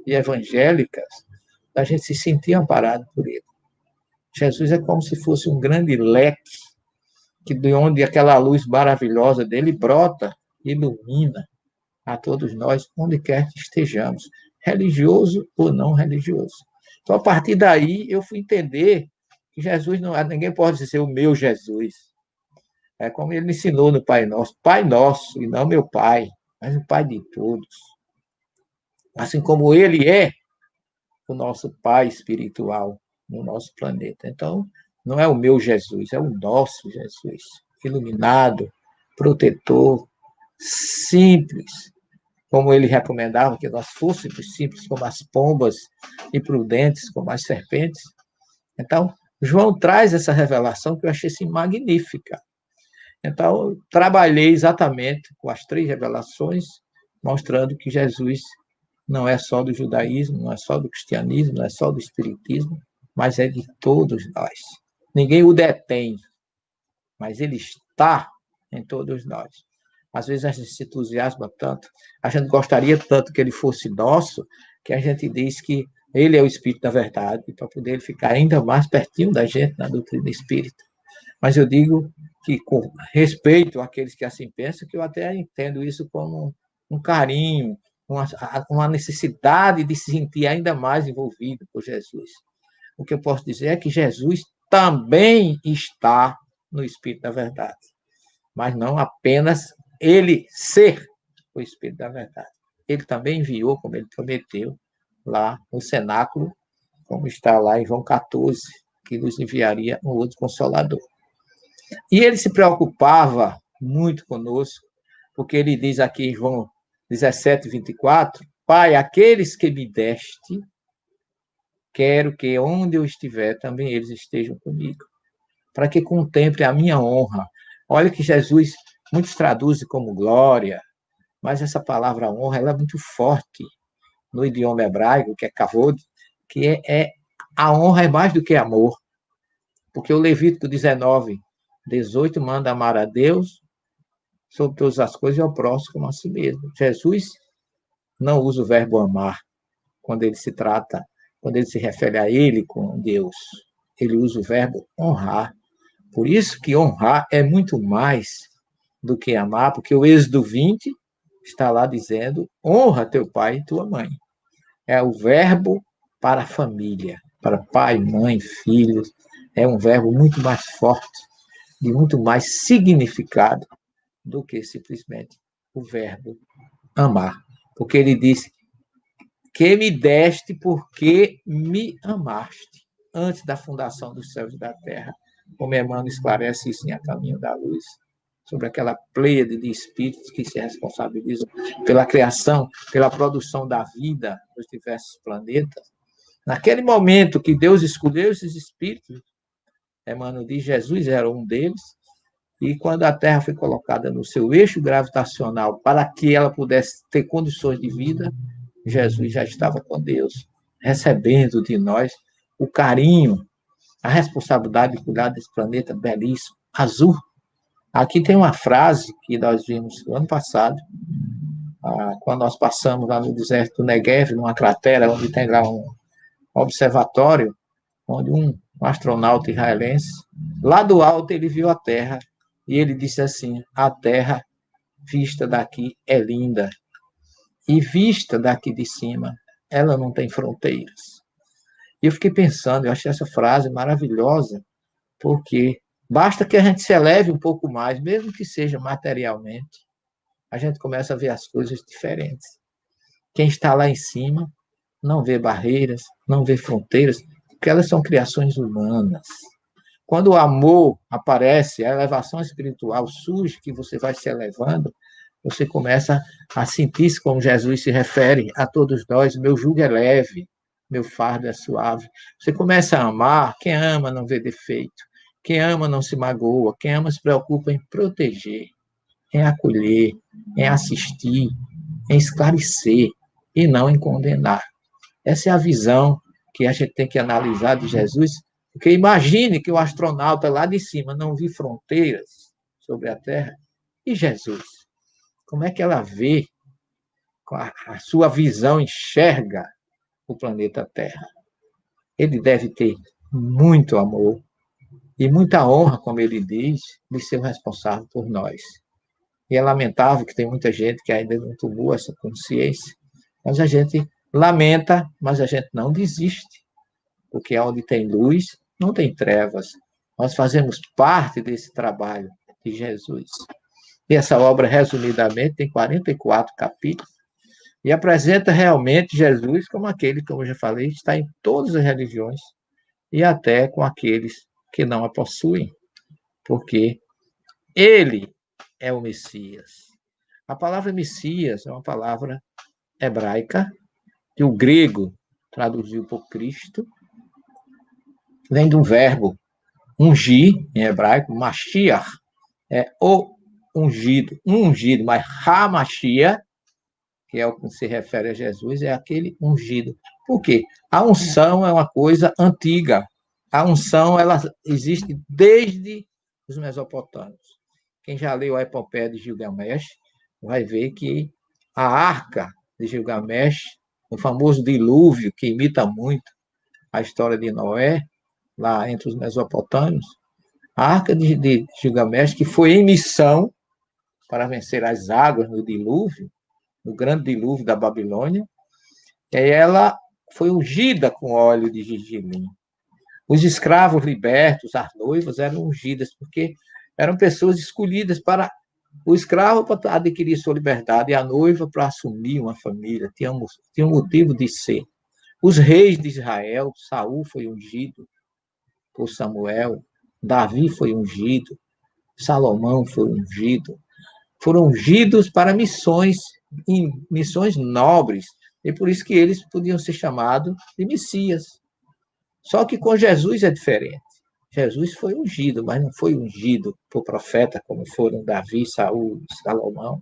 e evangélicas da gente se sentir amparado por ele. Jesus é como se fosse um grande leque, que de onde aquela luz maravilhosa dele brota, ilumina a todos nós, onde quer que estejamos, religioso ou não religioso. Então, a partir daí, eu fui entender que Jesus não, ninguém pode dizer o meu Jesus. É como ele ensinou no Pai Nosso, e não meu Pai, mas o Pai de todos. Assim como ele é o nosso Pai espiritual no nosso planeta. Então, não é o meu Jesus, é o nosso Jesus, iluminado, protetor, simples, como ele recomendava que nós fôssemos simples como as pombas e prudentes como as serpentes. Então, João traz essa revelação que eu achei assim, magnífica. Então, eu trabalhei exatamente com as 3 revelações, mostrando que Jesus não é só do judaísmo, não é só do cristianismo, não é só do espiritismo, mas é de todos nós. Ninguém o detém, mas ele está em todos nós. Às vezes a gente se entusiasma tanto, a gente gostaria tanto que ele fosse nosso, que a gente diz que ele é o Espírito da verdade, para poder ficar ainda mais pertinho da gente na doutrina espírita. Mas eu digo que, com respeito àqueles que assim pensam, que eu até entendo isso como um carinho, uma necessidade de se sentir ainda mais envolvido por Jesus. O que eu posso dizer é que Jesus também está no Espírito da verdade, mas não apenas ele ser o Espírito da verdade. Ele também enviou, como ele prometeu, lá no cenáculo, como está lá em João 14, que nos enviaria um outro Consolador. E ele se preocupava muito conosco, porque ele diz aqui em João 17, 24, Pai, aqueles que me deste, quero que onde eu estiver, também eles estejam comigo, para que contemple a minha honra. Olha que Jesus, muitos traduzem como glória, mas essa palavra honra ela é muito forte no idioma hebraico, que é kavod, que a honra é mais do que amor, porque o Levítico 19, 18 manda amar a Deus sobre todas as coisas e ao próximo como a si mesmo. Jesus não usa o verbo amar quando ele se refere a ele com Deus. Ele usa o verbo honrar. Por isso que honrar é muito mais do que amar, porque o Êxodo 20 está lá dizendo, honra teu pai e tua mãe. É o verbo para a família, para pai, mãe, filhos. É um verbo muito mais forte, de muito mais significado do que simplesmente o verbo amar. Porque ele diz que me deste porque me amaste antes da fundação dos céus e da terra. Como Emmanuel esclarece isso em A Caminho da Luz, sobre aquela pleiade de espíritos que se responsabilizam pela criação, pela produção da vida nos diversos planetas. Naquele momento que Deus escolheu esses espíritos, Emmanuel diz, Jesus era um deles, e quando a Terra foi colocada no seu eixo gravitacional para que ela pudesse ter condições de vida, Jesus já estava com Deus, recebendo de nós o carinho, a responsabilidade de cuidar desse planeta belíssimo, azul. Aqui tem uma frase que nós vimos no ano passado, quando nós passamos lá no deserto do Negev, numa cratera onde tem lá um observatório, onde um astronauta israelense, lá do alto ele viu a Terra, e ele disse assim, a Terra vista daqui é linda. E vista daqui de cima, ela não tem fronteiras. E eu fiquei pensando, eu achei essa frase maravilhosa, porque basta que a gente se eleve um pouco mais, mesmo que seja materialmente, a gente começa a ver as coisas diferentes. Quem está lá em cima não vê barreiras, não vê fronteiras, porque elas são criações humanas. Quando o amor aparece, a elevação espiritual surge, que você vai se elevando, você começa a sentir-se como Jesus se refere a todos nós: meu jugo é leve, meu fardo é suave. Você começa a amar, quem ama não vê defeito, quem ama não se magoa, quem ama se preocupa em proteger, em acolher, em assistir, em esclarecer e não em condenar. Essa é a visão que a gente tem que analisar de Jesus, porque imagine que o astronauta lá de cima não viu fronteiras sobre a Terra, e Jesus, como é que ela vê, a sua visão enxerga o planeta Terra? Ele deve ter muito amor e muita honra, como ele diz, de ser o responsável por nós. E é lamentável que tem muita gente que ainda não tomou essa consciência, mas a gente lamenta, mas a gente não desiste, porque onde tem luz, não tem trevas. Nós fazemos parte desse trabalho de Jesus. E essa obra, resumidamente, tem 44 capítulos e apresenta realmente Jesus como aquele, como eu já falei, está em todas as religiões e até com aqueles que não a possuem, porque ele é o Messias. A palavra Messias é uma palavra hebraica, que o grego traduziu por Cristo, vem de um verbo ungir, em hebraico, Mashiach, é o ungido, mas Hamashia, que é o que se refere a Jesus, é aquele ungido. Por quê? A unção é uma coisa antiga. A unção, ela existe desde os mesopotâmios. Quem já leu a epopeia de Gilgamesh vai ver que a arca de Gilgamesh, o famoso dilúvio, que imita muito a história de Noé, lá entre os mesopotâmios, a arca de Gilgamesh, que foi em missão para vencer as águas no dilúvio, no grande dilúvio da Babilônia, e ela foi ungida com óleo de gergelim. Os escravos libertos, as noivas, eram ungidas, porque eram pessoas escolhidas para o escravo para adquirir sua liberdade e a noiva para assumir uma família, tinha um motivo de ser. Os reis de Israel, Saul foi ungido por Samuel, Davi foi ungido, Salomão foi ungido, foram ungidos para missões nobres, e por isso que eles podiam ser chamados de Messias. Só que com Jesus é diferente. Jesus foi ungido, mas não foi ungido por profeta, como foram Davi, Saul, Salomão.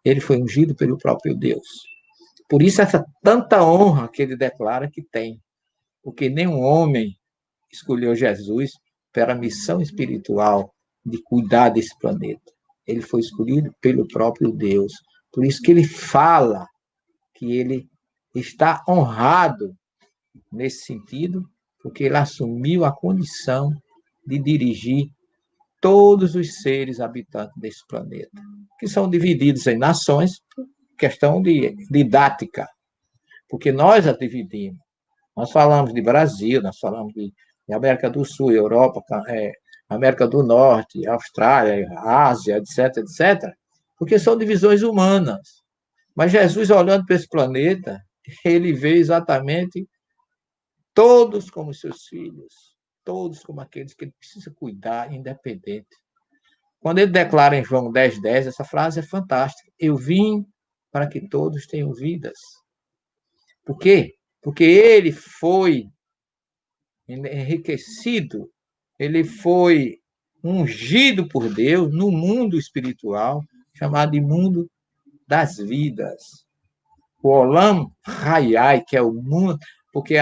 Ele foi ungido pelo próprio Deus. Por isso essa tanta honra que ele declara que tem, porque nenhum homem escolheu Jesus para a missão espiritual de cuidar desse planeta. Ele foi escolhido pelo próprio Deus. Por isso que ele fala que ele está honrado nesse sentido, porque ele assumiu a condição de dirigir todos os seres habitantes desse planeta, que são divididos em nações, por questão de didática, porque nós as dividimos. Nós falamos de Brasil, nós falamos de América do Sul, Europa, América do Norte, Austrália, Ásia, etc., etc., porque são divisões humanas. Mas Jesus, olhando para esse planeta, ele vê exatamente todos como seus filhos, todos como aqueles que ele precisa cuidar, independente. Quando ele declara em João 10:10, essa frase é fantástica. Eu vim para que todos tenham vidas. Por quê? Porque ele foi enriquecido, ele foi ungido por Deus no mundo espiritual, chamado de mundo das vidas. O Olam Hayai, que é o mundo, porque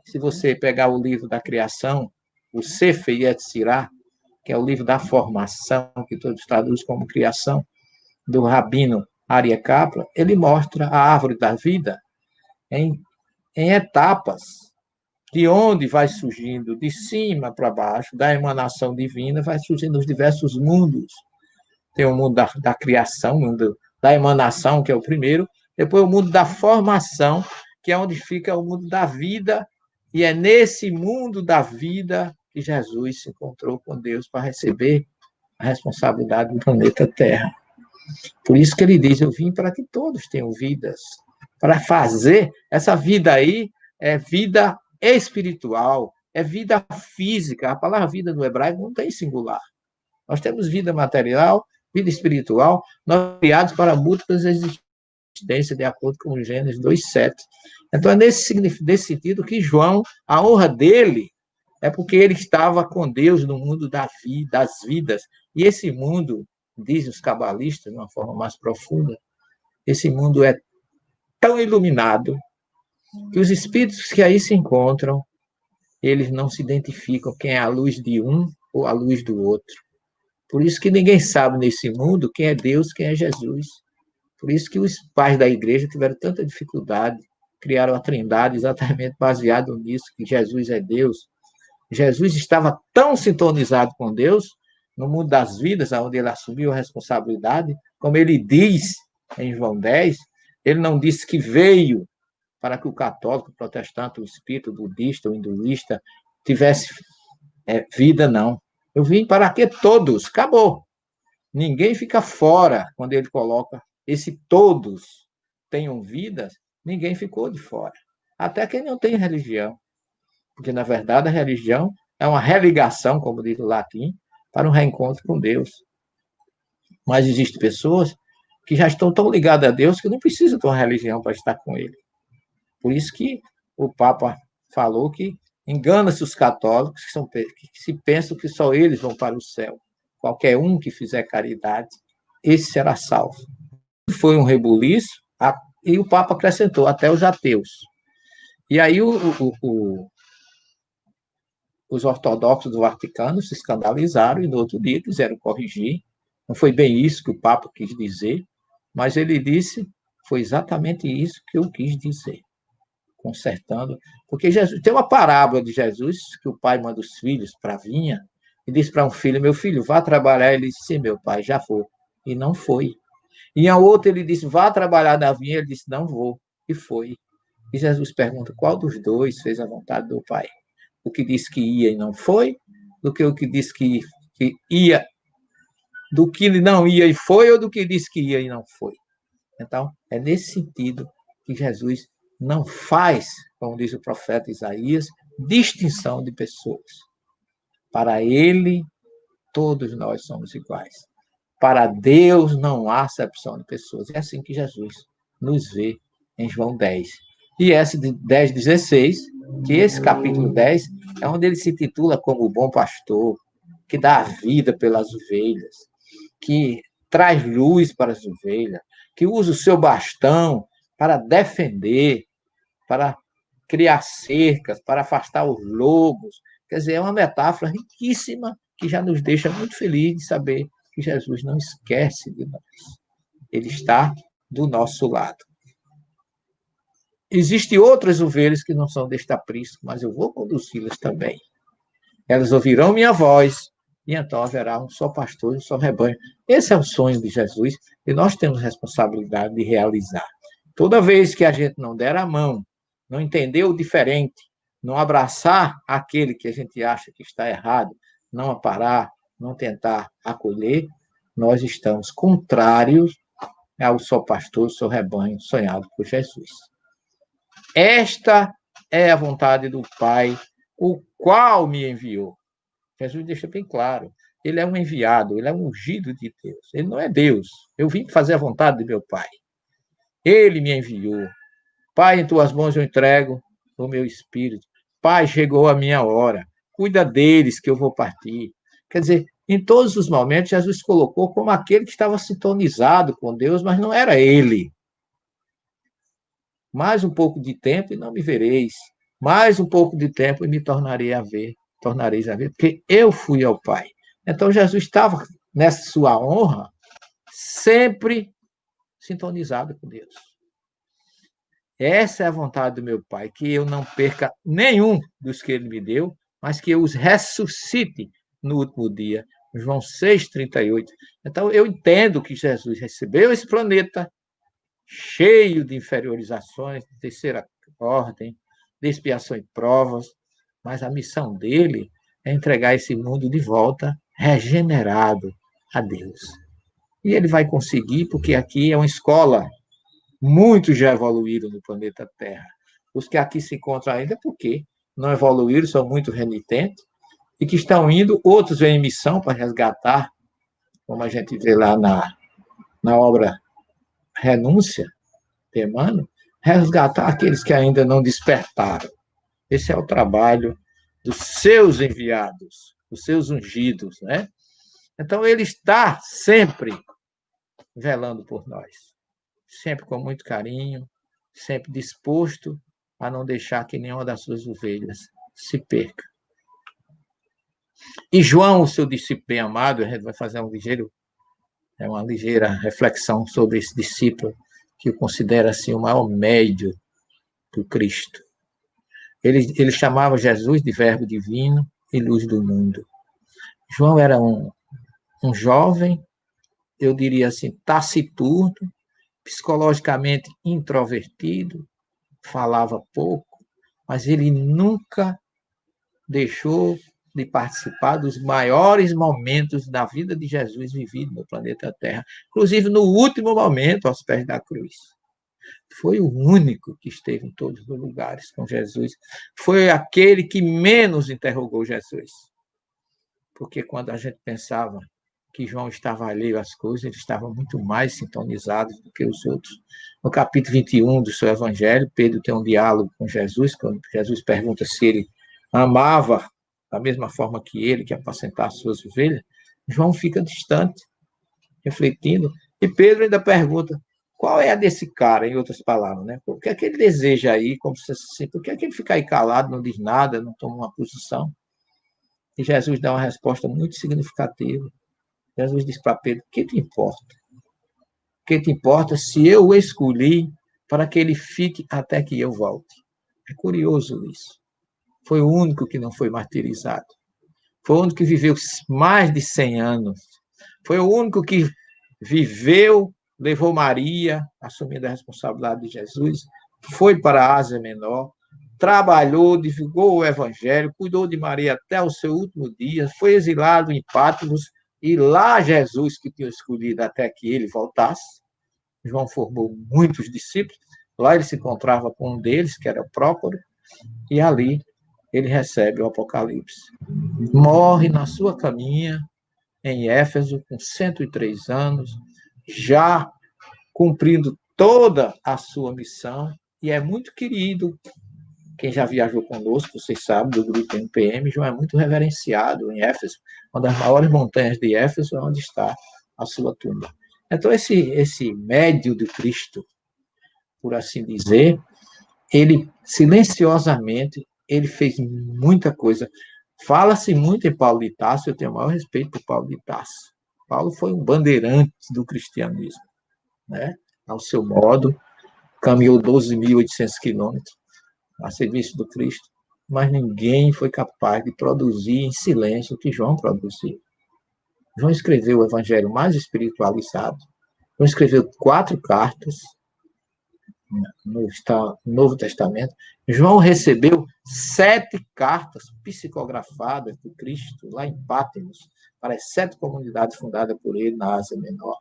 se você pegar o livro da criação, o Sefer Yetzirah, que é o livro da formação, que todos traduzem como criação, do Rabino Aryeh Kaplan, ele mostra a árvore da vida em etapas, de onde vai surgindo, de cima para baixo, da emanação divina, vai surgindo os diversos mundos. Tem o mundo da criação, o mundo da emanação, que é o primeiro, depois o mundo da formação, que é onde fica o mundo da vida, e é nesse mundo da vida que Jesus se encontrou com Deus para receber a responsabilidade do planeta Terra. Por isso que ele diz, eu vim para que todos tenham vidas, para fazer essa vida aí, é vida espiritual, é vida física. A palavra vida no hebraico não tem singular. Nós temos vida material, vida espiritual, nós criados para múltiplas existências, de acordo com Gênesis 2:7. Então, é nesse sentido que João, a honra dele é porque ele estava com Deus no mundo das vidas. E esse mundo, dizem os cabalistas, de uma forma mais profunda, esse mundo é tão iluminado que os espíritos que aí se encontram, eles não se identificam quem é a luz de um ou a luz do outro. Por isso que ninguém sabe nesse mundo quem é Deus, quem é Jesus. Por isso que os pais da igreja tiveram tanta dificuldade, criaram a Trindade exatamente baseado nisso, que Jesus é Deus. Jesus estava tão sintonizado com Deus, no mundo das vidas, onde ele assumiu a responsabilidade, como ele diz em João 10, ele não disse que veio para que o católico, o protestante, o espírita, o budista, o hinduísta tivesse vida, não. Eu vim para que todos, acabou. Ninguém fica fora quando ele coloca esse todos tenham vidas, ninguém ficou de fora. Até quem não tem religião. Porque, na verdade, a religião é uma religação, como diz o latim, para um reencontro com Deus. Mas existem pessoas que já estão tão ligadas a Deus que não precisam de uma religião para estar com Ele. Por isso que o Papa falou que engana-se os católicos que se pensam que só eles vão para o céu. Qualquer um que fizer caridade, esse será salvo. Foi um rebuliço, e o Papa acrescentou, até os ateus. E aí os ortodoxos do Vaticano se escandalizaram e no outro dia quiseram corrigir. Não foi bem isso que o Papa quis dizer, mas ele disse, foi exatamente isso que eu quis dizer, consertando. Porque Jesus, tem uma parábola de Jesus, que o pai manda os filhos para a vinha, e diz para um filho, meu filho, vá trabalhar. Ele disse, sim, meu pai, já vou. E não foi. E a outra ele disse, vá trabalhar na vinha. Ele disse, não vou. E foi. E Jesus pergunta, qual dos dois fez a vontade do pai? O que disse que ia e não foi, do que o que disse que ia, do que não ia e foi, ou do que disse que ia e não foi. Então, é nesse sentido que Jesus não faz, como diz o profeta Isaías, distinção de pessoas. Para ele, todos nós somos iguais. Para Deus não há acepção de pessoas. É assim que Jesus nos vê em João 10. E esse de 10:16, que esse capítulo 10 é onde ele se titula como o bom pastor, que dá a vida pelas ovelhas, que traz luz para as ovelhas, que usa o seu bastão para defender, para criar cercas, para afastar os lobos. Quer dizer, é uma metáfora riquíssima que já nos deixa muito felizes de saber que Jesus não esquece de nós. Ele está do nosso lado. Existem outras ovelhas que não são deste aprisco, mas eu vou conduzi-las também. Elas ouvirão minha voz, e então haverá um só pastor e um só rebanho. Esse é o sonho de Jesus, e nós temos responsabilidade de realizar. Toda vez que a gente não der a mão, não entender o diferente, não abraçar aquele que a gente acha que está errado, não aparar, não tentar acolher, nós estamos contrários ao só pastor, só rebanho sonhado por Jesus. Esta é a vontade do Pai, o qual me enviou. Jesus deixa bem claro. Ele é um enviado, ele é um ungido de Deus. Ele não é Deus. Eu vim fazer a vontade de meu Pai. Ele me enviou. Pai, em tuas mãos eu entrego o meu espírito. Pai, chegou a minha hora. Cuida deles que eu vou partir. Quer dizer, em todos os momentos, Jesus colocou como aquele que estava sintonizado com Deus, mas não era ele. Mais um pouco de tempo e não me vereis. Mais um pouco de tempo e me tornareis a ver, porque eu fui ao Pai. Então, Jesus estava nessa sua honra, sempre sintonizado com Deus. Essa é a vontade do meu Pai, que eu não perca nenhum dos que Ele me deu, mas que eu os ressuscite no último dia. João 6,38. Então, eu entendo que Jesus recebeu esse planeta cheio de inferiorizações, de terceira ordem, de expiação e provas, mas a missão dele é entregar esse mundo de volta regenerado a Deus. E ele vai conseguir, porque aqui é uma escola. Muitos já evoluíram no planeta Terra. Os que aqui se encontram ainda, porque não evoluíram, são muito renitentes, e que estão indo, outros em missão para resgatar, como a gente vê lá na obra Renúncia, de Emmanuel, resgatar aqueles que ainda não despertaram. Esse é o trabalho dos seus enviados, dos seus ungidos, né? Então, ele está sempre velando por nós, sempre com muito carinho, sempre disposto a não deixar que nenhuma das suas ovelhas se perca. E João, o seu discípulo bem amado, a gente vai fazer uma ligeira reflexão sobre esse discípulo, que eu considero assim, o maior médio do Cristo. Ele chamava Jesus de Verbo divino e luz do mundo. João era um jovem, eu diria assim, taciturno, psicologicamente introvertido, falava pouco, mas ele nunca deixou de participar dos maiores momentos da vida de Jesus vivido no planeta Terra, inclusive no último momento, aos pés da cruz. Foi o único que esteve em todos os lugares com Jesus. Foi aquele que menos interrogou Jesus. Porque quando a gente pensava que João estava alheio às coisas, ele estava muito mais sintonizado do que os outros. No capítulo 21 do seu evangelho, Pedro tem um diálogo com Jesus, quando Jesus pergunta se ele amava da mesma forma que ele, que apacentar as suas ovelhas. João fica distante, refletindo, e Pedro ainda pergunta, qual é a desse cara, em outras palavras, né? O que é que ele deseja aí, como se assim, por que é que ele fica aí calado, não diz nada, não toma uma posição? E Jesus dá uma resposta muito significativa. Jesus diz para Pedro, o que te importa? O que te importa se eu o escolhi para que ele fique até que eu volte? É curioso isso. Foi o único que não foi martirizado. Foi o único que viveu mais de 100 anos. Foi o único que viveu, levou Maria, assumindo a responsabilidade de Jesus, foi para a Ásia Menor, trabalhou, divulgou o Evangelho, cuidou de Maria até o seu último dia, foi exilado em Patmos, e lá Jesus, que tinha escolhido até que ele voltasse. João formou muitos discípulos, lá ele se encontrava com um deles, que era Prócoro, e ali ele recebe o Apocalipse. Morre na sua caminha, em Éfeso, com 103 anos, já cumprindo toda a sua missão, e é muito querido. Quem já viajou conosco, vocês sabem, do grupo MPM, João é muito reverenciado em Éfeso, uma das maiores montanhas de Éfeso, é onde está a sua tumba. Então, esse médio de Cristo, por assim dizer, ele silenciosamente, ele fez muita coisa. Fala-se muito em Paulo de Tarso, eu tenho o maior respeito por Paulo de Tarso. Paulo foi um bandeirante do cristianismo, né? Ao seu modo, caminhou 12.800 quilômetros a serviço do Cristo, mas ninguém foi capaz de produzir em silêncio o que João produziu. João escreveu o evangelho mais espiritualizado, João escreveu 4 cartas no Novo Testamento. João recebeu 7 cartas psicografadas de Cristo, lá em Patmos, para as 7 comunidades fundadas por ele na Ásia Menor.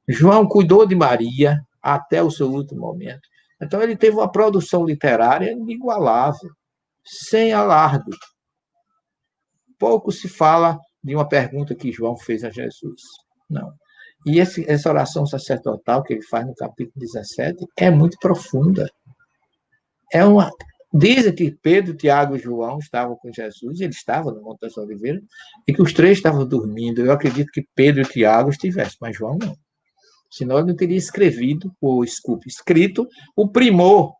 João cuidou de Maria até o seu último momento. Então, ele teve uma produção literária inigualável, sem alarde. Pouco se fala de uma pergunta que João fez a Jesus. Não. E essa oração sacerdotal que ele faz no capítulo 17 é muito profunda. Dizem que Pedro, Tiago e João estavam com Jesus, e ele estava no Monte das Oliveiras, e que os 3 estavam dormindo. Eu acredito que Pedro e Tiago estivessem, mas João não. Senão ele não teria escrito o primor,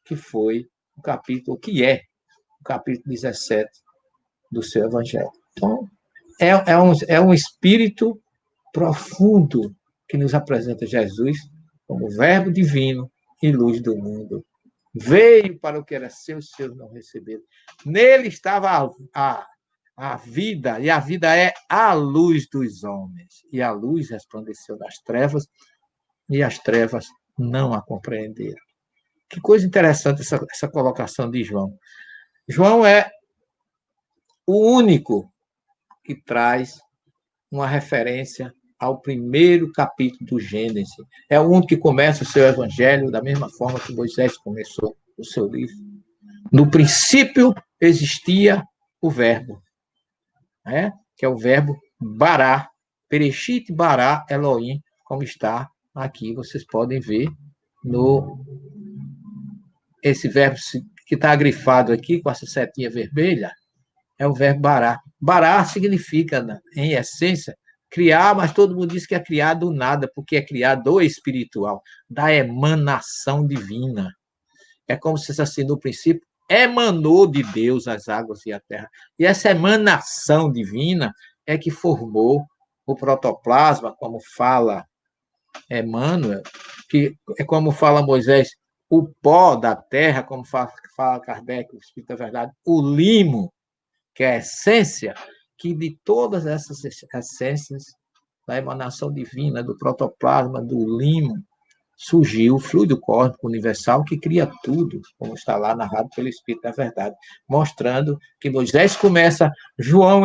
que foi o capítulo, que é o capítulo 17 do seu Evangelho. Então, é um espírito profundo que nos apresenta Jesus como Verbo divino e luz do mundo. Veio para o que era seu, os seus não receberam. Nele estava a vida, e a vida é a luz dos homens. E a luz resplandeceu das trevas, e as trevas não a compreenderam. Que coisa interessante essa colocação de João. João é o único que traz uma referência ao primeiro capítulo do Gênesis. É o único que começa o seu evangelho da mesma forma que Moisés começou o seu livro. No princípio existia o verbo, né? Que é o verbo bará, Bereshit bará Elohim, como está aqui, vocês podem ver no esse verbo que está grifado aqui com essa setinha vermelha, é o verbo bará. Bará significa, em essência, criar, mas todo mundo diz que é criado do nada, porque é criado do espiritual, da emanação divina. É como se assim, no princípio, emanou de Deus as águas e a terra. E essa emanação divina é que formou o protoplasma, como fala Emmanuel, que é como fala Moisés, o pó da terra, como fala Kardec, o Espírito da Verdade, o limo, que é a essência, que de todas essas essências, da emanação divina, do protoplasma, do limo, surgiu o fluido cósmico universal que cria tudo, como está lá narrado pelo Espírito da Verdade, mostrando que Moisés começa, João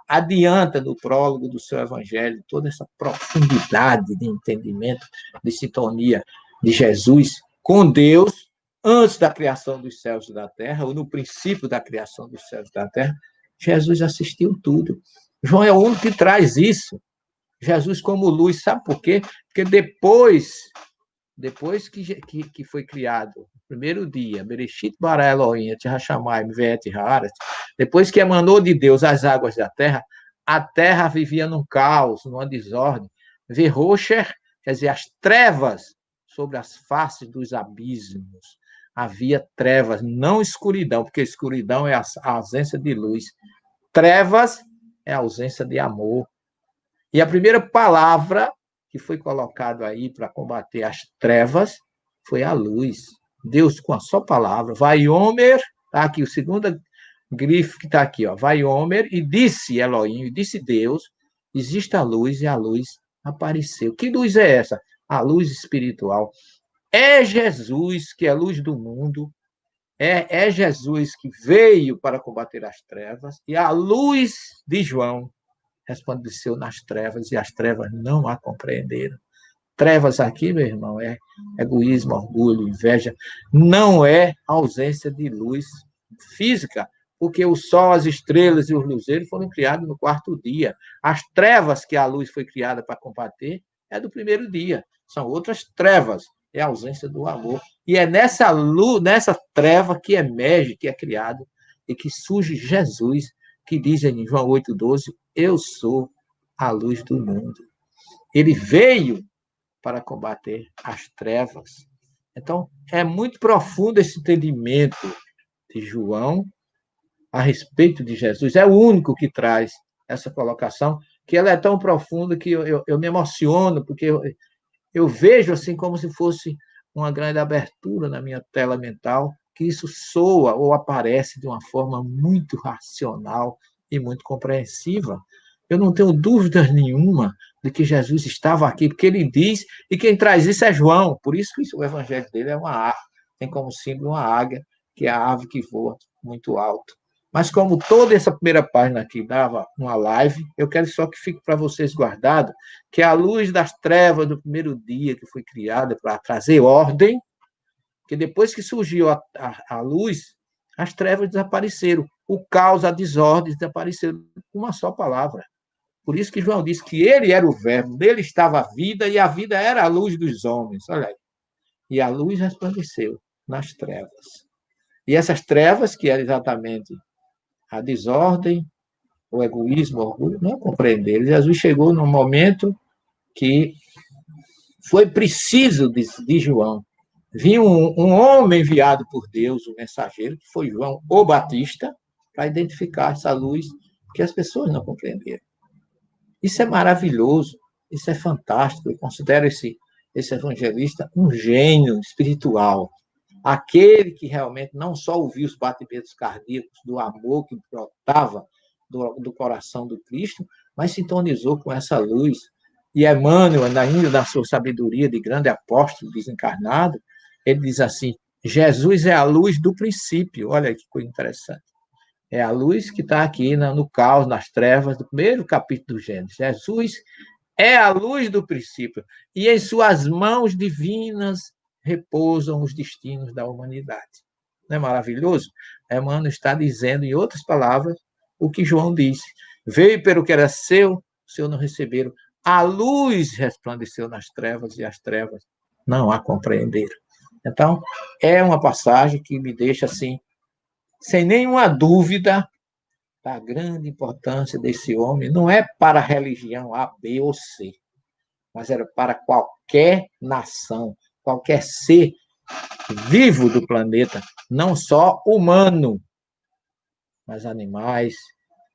adianta no prólogo do seu evangelho, toda essa profundidade de entendimento, de sintonia de Jesus com Deus, antes da criação dos céus e da terra, ou no princípio da criação dos céus e da terra, Jesus assistiu tudo. João é o único que traz isso. Jesus como luz, sabe por quê? Porque depois que foi criado, no primeiro dia, Bereshit bara Elohim, Tirachamai, Vet, Haaret, depois que emanou de Deus as águas da terra, a terra vivia num caos, numa desordem. Verrocher, quer dizer, as trevas sobre as faces dos abismos. Havia trevas, não escuridão, porque escuridão é a ausência de luz. Trevas é a ausência de amor. E a primeira palavra que foi colocado aí para combater as trevas foi a luz. Deus, com a sua palavra, Vaiomer, está aqui o segundo grifo que está aqui, ó, Vaiomer, e disse Elohim, e disse Deus, existe a luz, e a luz apareceu. Que luz é essa? A luz espiritual. É Jesus que é a luz do mundo, é Jesus que veio para combater as trevas, e a luz de João resplandeceu nas trevas, e as trevas não a compreenderam. Trevas aqui, meu irmão, é egoísmo, orgulho, inveja, não é ausência de luz física, porque o sol, as estrelas e os luzeiros foram criados no quarto dia. As trevas que a luz foi criada para combater é do primeiro dia, são outras trevas, é a ausência do amor. E é nessa luz, nessa treva que emerge, que é criado, e que surge Jesus, que diz em João 8,12, eu sou a luz do mundo. Ele veio para combater as trevas. Então, é muito profundo esse entendimento de João a respeito de Jesus. É o único que traz essa colocação, que ela é tão profunda que eu me emociono, porque eu vejo assim como se fosse uma grande abertura na minha tela mental, que isso soa ou aparece de uma forma muito racional e muito compreensiva. Eu não tenho dúvida nenhuma de que Jesus estava aqui, porque ele diz, e quem traz isso é João, por isso que o evangelho dele é uma ave, tem como símbolo uma águia, que é a ave que voa muito alto. Mas como toda essa primeira página aqui dava uma live, eu quero só que fique para vocês guardado, que a luz das trevas do primeiro dia que foi criada para trazer ordem, que depois que surgiu a luz, as trevas desapareceram, o caos, a desordem desapareceram com uma só palavra. Por isso que João disse que ele era o verbo, nele estava a vida, e a vida era a luz dos homens. Olha aí. E a luz resplandeceu nas trevas. E essas trevas, que eram exatamente a desordem, o egoísmo, o orgulho, não compreenderam. Jesus chegou num momento que foi preciso, de João, vir um homem enviado por Deus, um mensageiro, que foi João, o Batista, para identificar essa luz que as pessoas não compreenderam. Isso é maravilhoso, isso é fantástico. Eu considero esse evangelista um gênio espiritual. Aquele que realmente não só ouviu os batimentos cardíacos do amor que brotava do coração do Cristo, mas sintonizou com essa luz. E Emmanuel, ainda na sua sabedoria de grande apóstolo desencarnado, ele diz assim: Jesus é a luz do princípio. Olha que coisa interessante. É a luz que está aqui no caos, nas trevas, do primeiro capítulo do Gênesis. Jesus é a luz do princípio, e em suas mãos divinas repousam os destinos da humanidade. Não é maravilhoso? Emmanuel está dizendo, em outras palavras, o que João disse. Veio pelo que era seu, o seu não receberam. A luz resplandeceu nas trevas, e as trevas não a compreenderam. Então, é uma passagem que me deixa, assim, sem nenhuma dúvida, da grande importância desse homem. Não é para a religião A, B ou C, mas era para qualquer nação, qualquer ser vivo do planeta, não só humano, mas animais,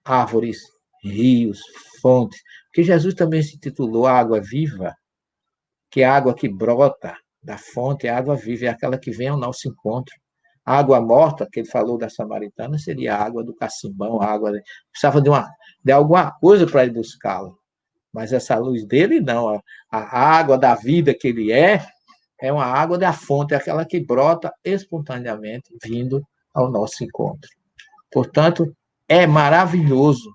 árvores, rios, fontes. Porque Jesus também se intitulou água viva, que é a água que brota da fonte, é a água viva, é aquela que vem ao nosso encontro. A água morta, que ele falou da samaritana, seria a água do cacimbão, a água... Precisava de alguma coisa para ir buscá-la. Mas essa luz dele, não. A água da vida que ele é uma água da fonte, é aquela que brota espontaneamente, vindo ao nosso encontro. Portanto, é maravilhoso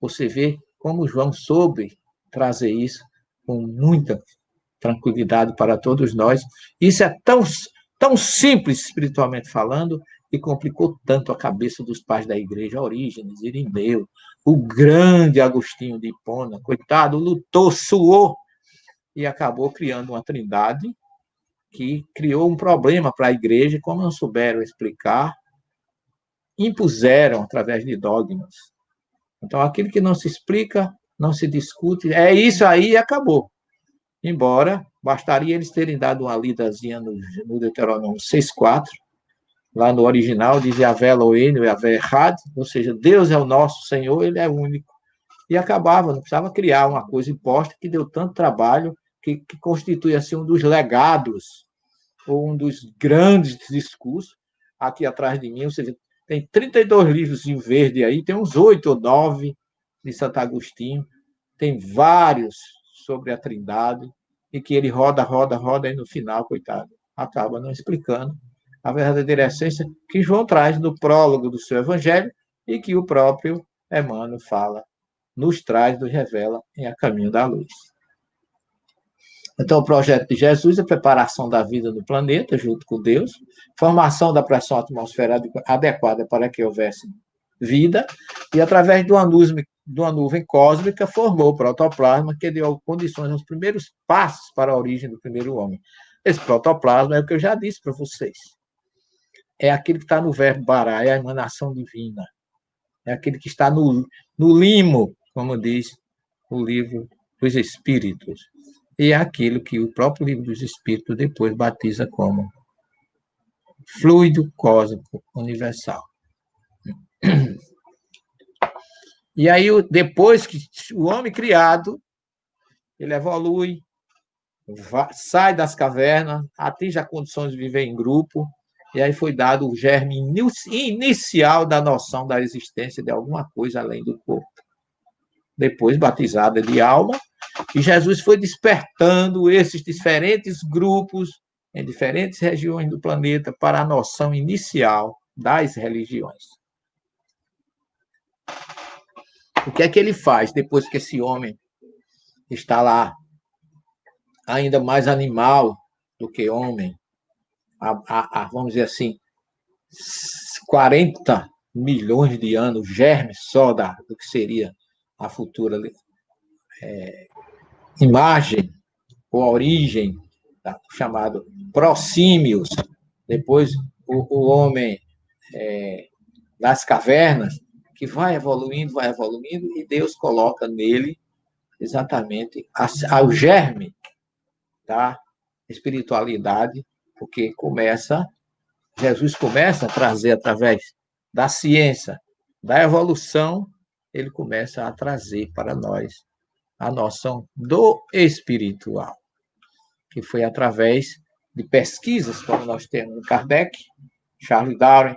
você ver como João soube trazer isso com muita tranquilidade para todos nós. Isso é tão simples, espiritualmente falando, e complicou tanto a cabeça dos pais da igreja, Orígenes, Irineu, o grande Agostinho de Hipona, coitado, lutou, suou, e acabou criando uma trindade que criou um problema para a igreja, e como não souberam explicar, impuseram através de dogmas. Então, aquilo que não se explica, não se discute, é isso aí e acabou. Embora bastaria eles terem dado uma lidazinha no Deuteronômio 6,4, lá no original diz Yahvé Eloheinu, Yahvé Echad, ou seja, Deus é o nosso Senhor, ele é único. E acabava, não precisava criar uma coisa imposta que deu tanto trabalho, que constitui assim, um dos legados, ou um dos grandes discursos. Aqui atrás de mim, você vê, tem 32 livros em verde aí, tem uns 8 ou 9 de Santo Agostinho, tem vários sobre a Trindade, e que ele roda, e no final, coitado, acaba não explicando a verdadeira essência que João traz no prólogo do seu Evangelho e que o próprio Emmanuel fala, nos traz, nos revela em A Caminho da Luz. Então, o projeto de Jesus é a preparação da vida no planeta, junto com Deus, formação da pressão atmosférica adequada para que houvesse vida, e através de uma nuvem cósmica formou o protoplasma, que deu condições aos primeiros passos para a origem do primeiro homem. Esse protoplasma é o que eu já disse para vocês. É aquele que está no verbo bará, é a emanação divina. É aquele que está no limo, como diz o livro dos Espíritos. E é aquilo que o próprio livro dos Espíritos depois batiza como fluido cósmico universal. E aí, depois que o homem criado, ele evolui, sai das cavernas, atinge a condição de viver em grupo, e aí foi dado o germe inicial da noção da existência de alguma coisa além do corpo. Depois, batizada de alma, e Jesus foi despertando esses diferentes grupos em diferentes regiões do planeta para a noção inicial das religiões. O que é que ele faz depois que esse homem está lá, ainda mais animal do que homem, vamos dizer assim, 40 milhões de anos, germe só do que seria a futura imagem ou origem, chamado prosímios, depois o homem das cavernas, que vai evoluindo, e Deus coloca nele exatamente o germe da espiritualidade, porque Jesus começa a trazer, através da ciência, da evolução, ele começa a trazer para nós a noção do espiritual, que foi através de pesquisas, como nós temos no Kardec, Charles Darwin,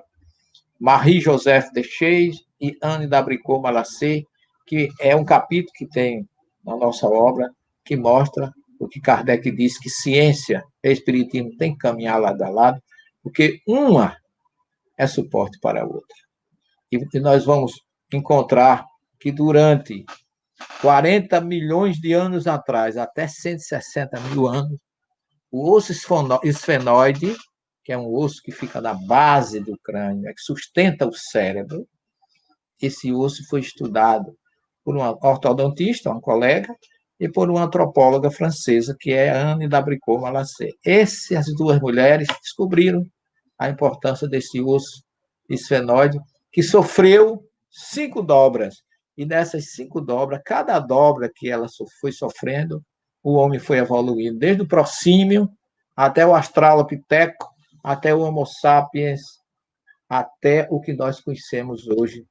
Marie-Joseph Deschaines e Anne d'Abricot-Malassez, que é um capítulo que tem na nossa obra, que mostra o que Kardec diz, que ciência e espiritismo têm que caminhar lado a lado, porque uma é suporte para a outra. E nós vamos encontrar que durante 40 milhões de anos atrás, até 160 mil anos, o osso esfenoide, que é um osso que fica na base do crânio, que sustenta o cérebro, esse osso foi estudado por uma ortodontista, uma colega, e por uma antropóloga francesa, que é Anne d'Abricot-Malassez. Essas duas mulheres descobriram a importância desse osso esfenoide, que sofreu 5 dobras. E nessas 5 dobras, cada dobra que ela foi sofrendo, o homem foi evoluindo, desde o prosímio até o Australopiteco, até o Homo sapiens, até o que nós conhecemos hoje.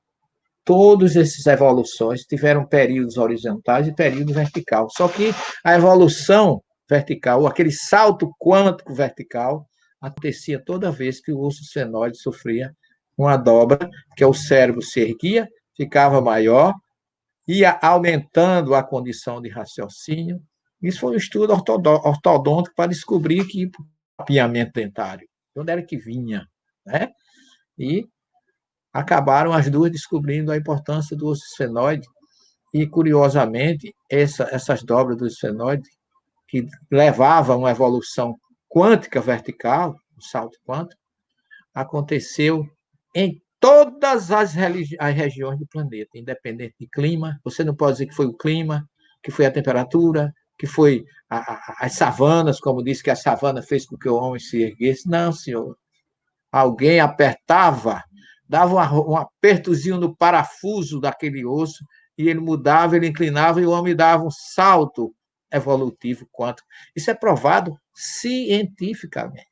Todas essas evoluções tiveram períodos horizontais e período vertical. Só que a evolução vertical, aquele salto quântico vertical, acontecia toda vez que o osso esfenoide sofria uma dobra, que o cérebro se erguia, ficava maior, ia aumentando a condição de raciocínio. Isso foi um estudo ortodôntico para descobrir que apiamento dentário, de onde era que vinha, né? E acabaram as duas descobrindo a importância do osso esfenoide e, curiosamente, essas dobras do esfenoide, que levavam a uma evolução quântica vertical, um salto quântico, aconteceu em todas as regiões do planeta, independente de clima. Você não pode dizer que foi o clima, que foi a temperatura, que foi as savanas, como disse que a savana fez com que o homem se erguesse. Não, senhor. Alguém apertava, dava um apertozinho no parafuso daquele osso, e ele mudava, ele inclinava, e o homem dava um salto evolutivo quântico. Isso é provado cientificamente.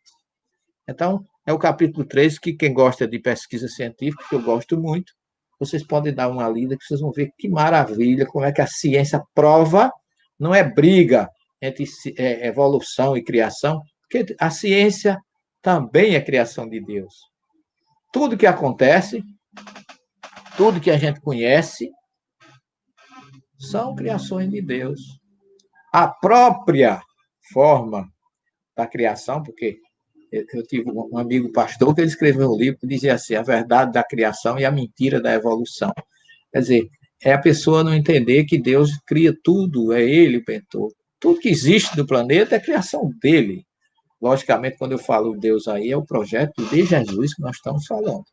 Então, é o capítulo 3, que quem gosta de pesquisa científica, que eu gosto muito, vocês podem dar uma lida, que vocês vão ver que maravilha, como é que a ciência prova, não é briga entre evolução e criação, porque a ciência também é criação de Deus. Tudo que acontece, tudo que a gente conhece, são criações de Deus. A própria forma da criação, porque eu tive um amigo pastor que ele escreveu um livro que dizia assim, a verdade da criação e a mentira da evolução. Quer dizer, é a pessoa não entender que Deus cria tudo, é Ele o inventor. Tudo que existe no planeta é criação dele. Logicamente, quando eu falo Deus aí, é o projeto de Jesus que nós estamos falando.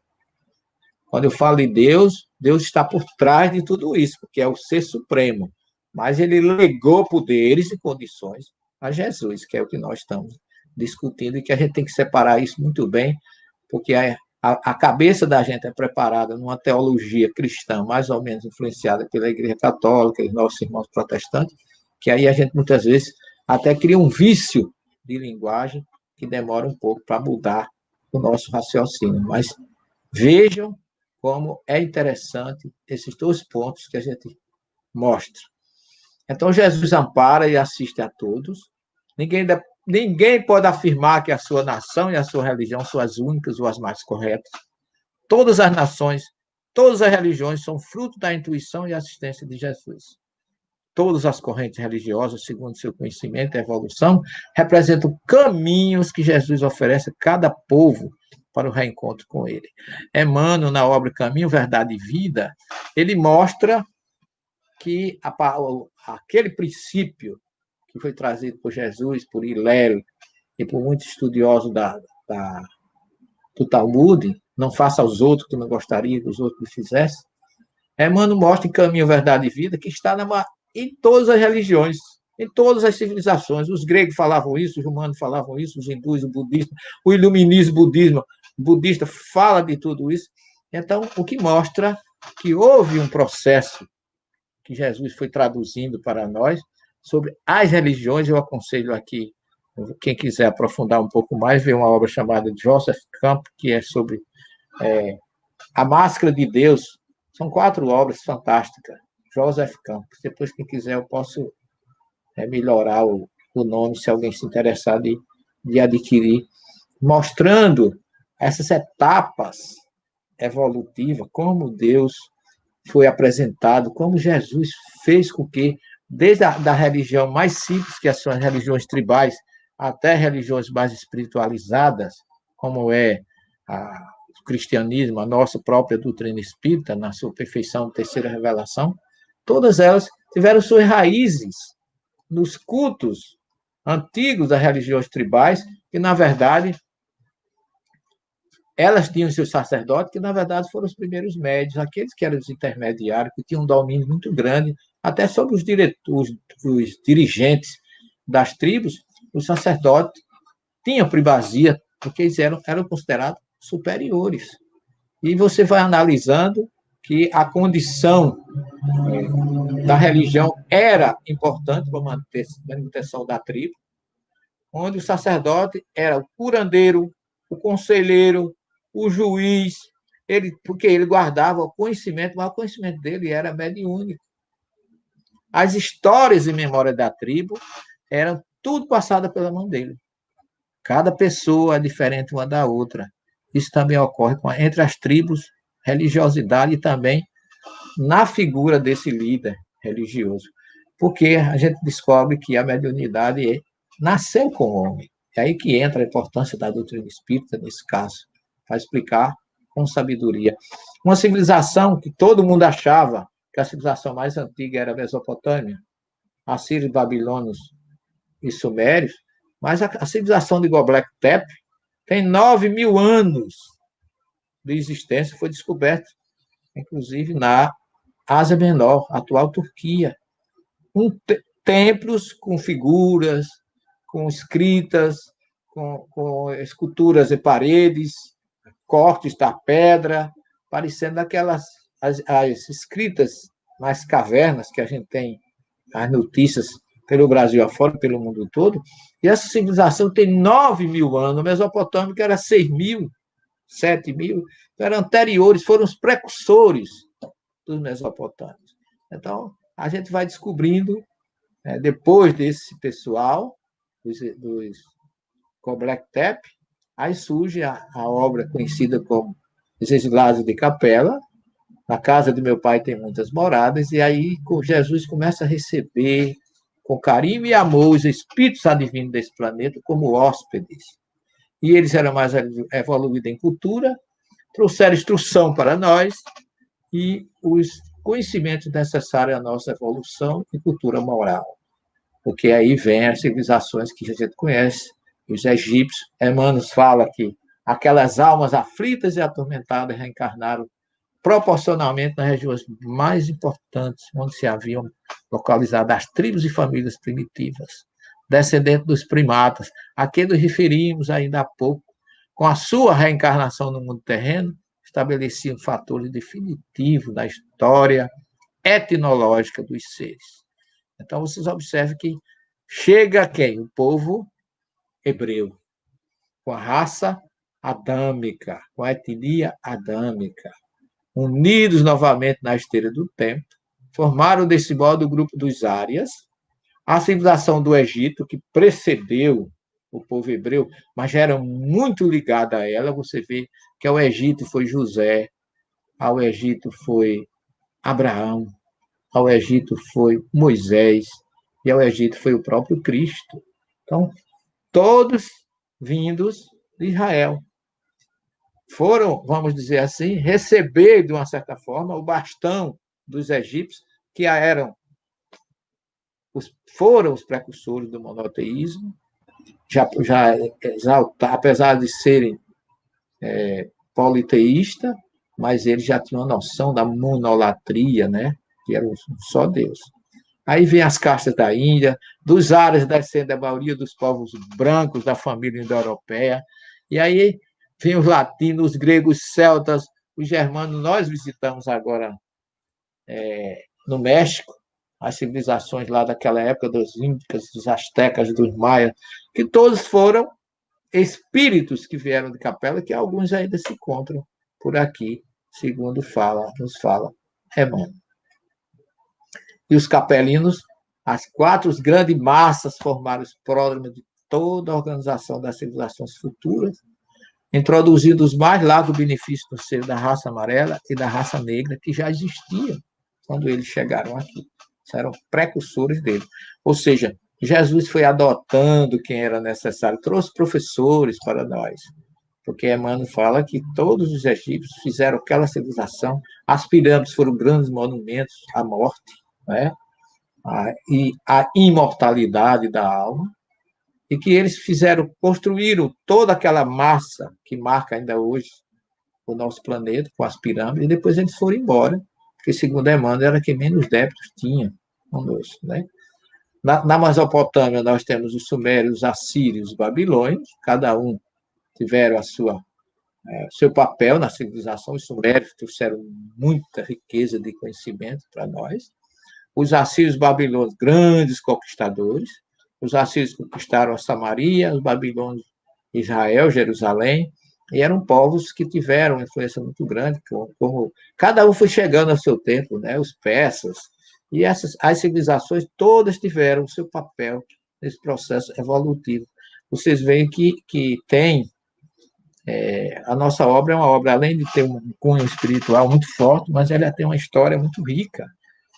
Quando eu falo de Deus, Deus está por trás de tudo isso, porque é o Ser Supremo. Mas ele legou poderes e condições a Jesus, que é o que nós estamos discutindo, e que a gente tem que separar isso muito bem, porque a cabeça da gente é preparada numa teologia cristã, mais ou menos influenciada pela Igreja Católica e nossos irmãos protestantes, que aí a gente muitas vezes até cria um vício de linguagem que demora um pouco para mudar o nosso raciocínio. Mas vejam como é interessante esses 2 pontos que a gente mostra. Então, Jesus ampara e assiste a todos. Ninguém pode afirmar que a sua nação e a sua religião são as únicas ou as mais corretas. Todas as nações, todas as religiões são fruto da intuição e assistência de Jesus. Todas as correntes religiosas, segundo seu conhecimento e evolução, representam caminhos que Jesus oferece a cada povo para o reencontro com ele. Emmanuel, na obra Caminho, Verdade e Vida, ele mostra que aquele princípio que foi trazido por Jesus, por Hilel e por muitos estudiosos do Talmud, não faça aos outros que não gostaria que os outros lhe fizessem, Emmanuel mostra em Caminho, Verdade e Vida que está em todas as religiões, em todas as civilizações. Os gregos falavam isso, os romanos falavam isso, os hindus, o budismo, o iluminismo, o budista fala de tudo isso. Então, o que mostra que houve um processo que Jesus foi traduzindo para nós sobre as religiões. Eu aconselho aqui, quem quiser aprofundar um pouco mais, ver uma obra chamada Joseph Campbell, que é sobre a Máscara de Deus. São 4 obras fantásticas. Joseph Campbell. Depois, quem quiser, eu posso melhorar o nome, se alguém se interessar de adquirir, mostrando essas etapas evolutivas, como Deus foi apresentado, como Jesus fez com que, desde da religião mais simples, que são as religiões tribais, até religiões mais espiritualizadas, como é o cristianismo, a nossa própria doutrina espírita, na sua perfeição, terceira revelação, todas elas tiveram suas raízes nos cultos antigos das religiões tribais, que, na verdade, elas tinham seus sacerdotes, que, na verdade, foram os primeiros médios, aqueles que eram os intermediários, que tinham um domínio muito grande, até sobre os dirigentes das tribos. Os sacerdotes tinham primazia, porque eles eram considerados superiores. E você vai analisando que a condição da religião era importante para a manutenção da tribo, onde o sacerdote era o curandeiro, o conselheiro, o juiz, porque ele guardava o conhecimento, mas o conhecimento dele era mediúnico. As histórias e memórias da tribo eram tudo passada pela mão dele. Cada pessoa é diferente uma da outra. Isso também ocorre entre as tribos, religiosidade e também na figura desse líder religioso. Porque a gente descobre que a mediunidade nasceu com o homem. É aí que entra a importância da doutrina espírita, nesse caso, para explicar com sabedoria. Uma civilização que todo mundo achava que a civilização mais antiga era a Mesopotâmia, assírios, babilônios e sumérios, mas a civilização de Göbekli Tepe tem 9.000 anos de existência, foi descoberto, inclusive, na Ásia Menor, atual Turquia. Templos com figuras, com escritas, com esculturas em paredes, cortes da pedra, parecendo aquelas as escritas nas cavernas que a gente tem, as notícias pelo Brasil afora, pelo mundo todo. E essa civilização tem 9.000 anos, a Mesopotâmica era 6.000, 7.000, eram anteriores, foram os precursores dos mesopotâmicos. Então, a gente vai descobrindo, depois desse pessoal, dos Göbekli Tepe, aí surge a obra conhecida como Os Exilados de Capela. Na casa de meu pai tem muitas moradas, e aí Jesus começa a receber com carinho e amor os espíritos adivinhos desse planeta como hóspedes. E eles eram mais evoluídos em cultura, trouxeram instrução para nós e os conhecimentos necessários à nossa evolução e cultura moral. Porque aí vem as civilizações que a gente conhece, os egípcios. Emmanuel fala que aquelas almas aflitas e atormentadas reencarnaram proporcionalmente nas regiões mais importantes, onde se haviam localizado as tribos e famílias primitivas, descendentes dos primatas, a quem nos referimos ainda há pouco, com a sua reencarnação no mundo terreno, estabeleciam fatores definitivos da história etnológica dos seres. Então, vocês observam que chega quem? O povo hebreu, com a raça adâmica, com a etnia adâmica, unidos novamente na esteira do tempo, formaram desse modo o grupo dos Árias, a civilização do Egito, que precedeu o povo hebreu, mas já era muito ligada a ela. Você vê que ao Egito foi José, ao Egito foi Abraão, ao Egito foi Moisés, e ao Egito foi o próprio Cristo. Então, todos vindos de Israel. Foram, vamos dizer assim, receber, de uma certa forma, o bastão dos egípcios, que foram os precursores do monoteísmo, já apesar de serem politeístas, mas eles já tinham a noção da monolatria, né? Que era um só Deus. Aí vem as castas da Índia, dos áreas descendo a maioria dos povos brancos da família indo-europeia, e aí vem os latinos, os gregos, os celtas, os germanos. Nós visitamos agora no México, as civilizações lá daquela época, dos incas, dos astecas, dos maias, que todos foram espíritos que vieram de Capela, que alguns ainda se encontram por aqui, segundo nos fala Emmanuel. E os capelinos, as 4 grandes massas, formaram os pródromos de toda a organização das civilizações futuras, introduzindo os mais largos benefícios no seio da raça amarela e da raça negra, que já existiam quando eles chegaram aqui. Eram precursores dele. Ou seja, Jesus foi adotando quem era necessário, trouxe professores para nós, porque Emmanuel fala que todos os egípcios fizeram aquela civilização, as pirâmides foram grandes monumentos à morte, né? E à imortalidade da alma, e que eles construíram toda aquela massa que marca ainda hoje o nosso planeta, com as pirâmides, e depois eles foram embora, porque, segundo Emmanuel, era quem menos débitos tinha conosco, né? Na Mesopotâmia, nós temos os sumérios, os assírios, os babilônios, cada um tiveram seu papel na civilização. Os sumérios trouxeram muita riqueza de conhecimento para nós. Os assírios e babilônios, grandes conquistadores. Os assírios conquistaram a Samaria, os babilônios, Israel, Jerusalém, e eram povos que tiveram uma influência muito grande, como cada um foi chegando ao seu tempo, né? Os persas, e as civilizações todas tiveram o seu papel nesse processo evolutivo. Vocês veem que tem... a nossa obra é uma obra, além de ter um cunho espiritual muito forte, mas ela tem uma história muito rica,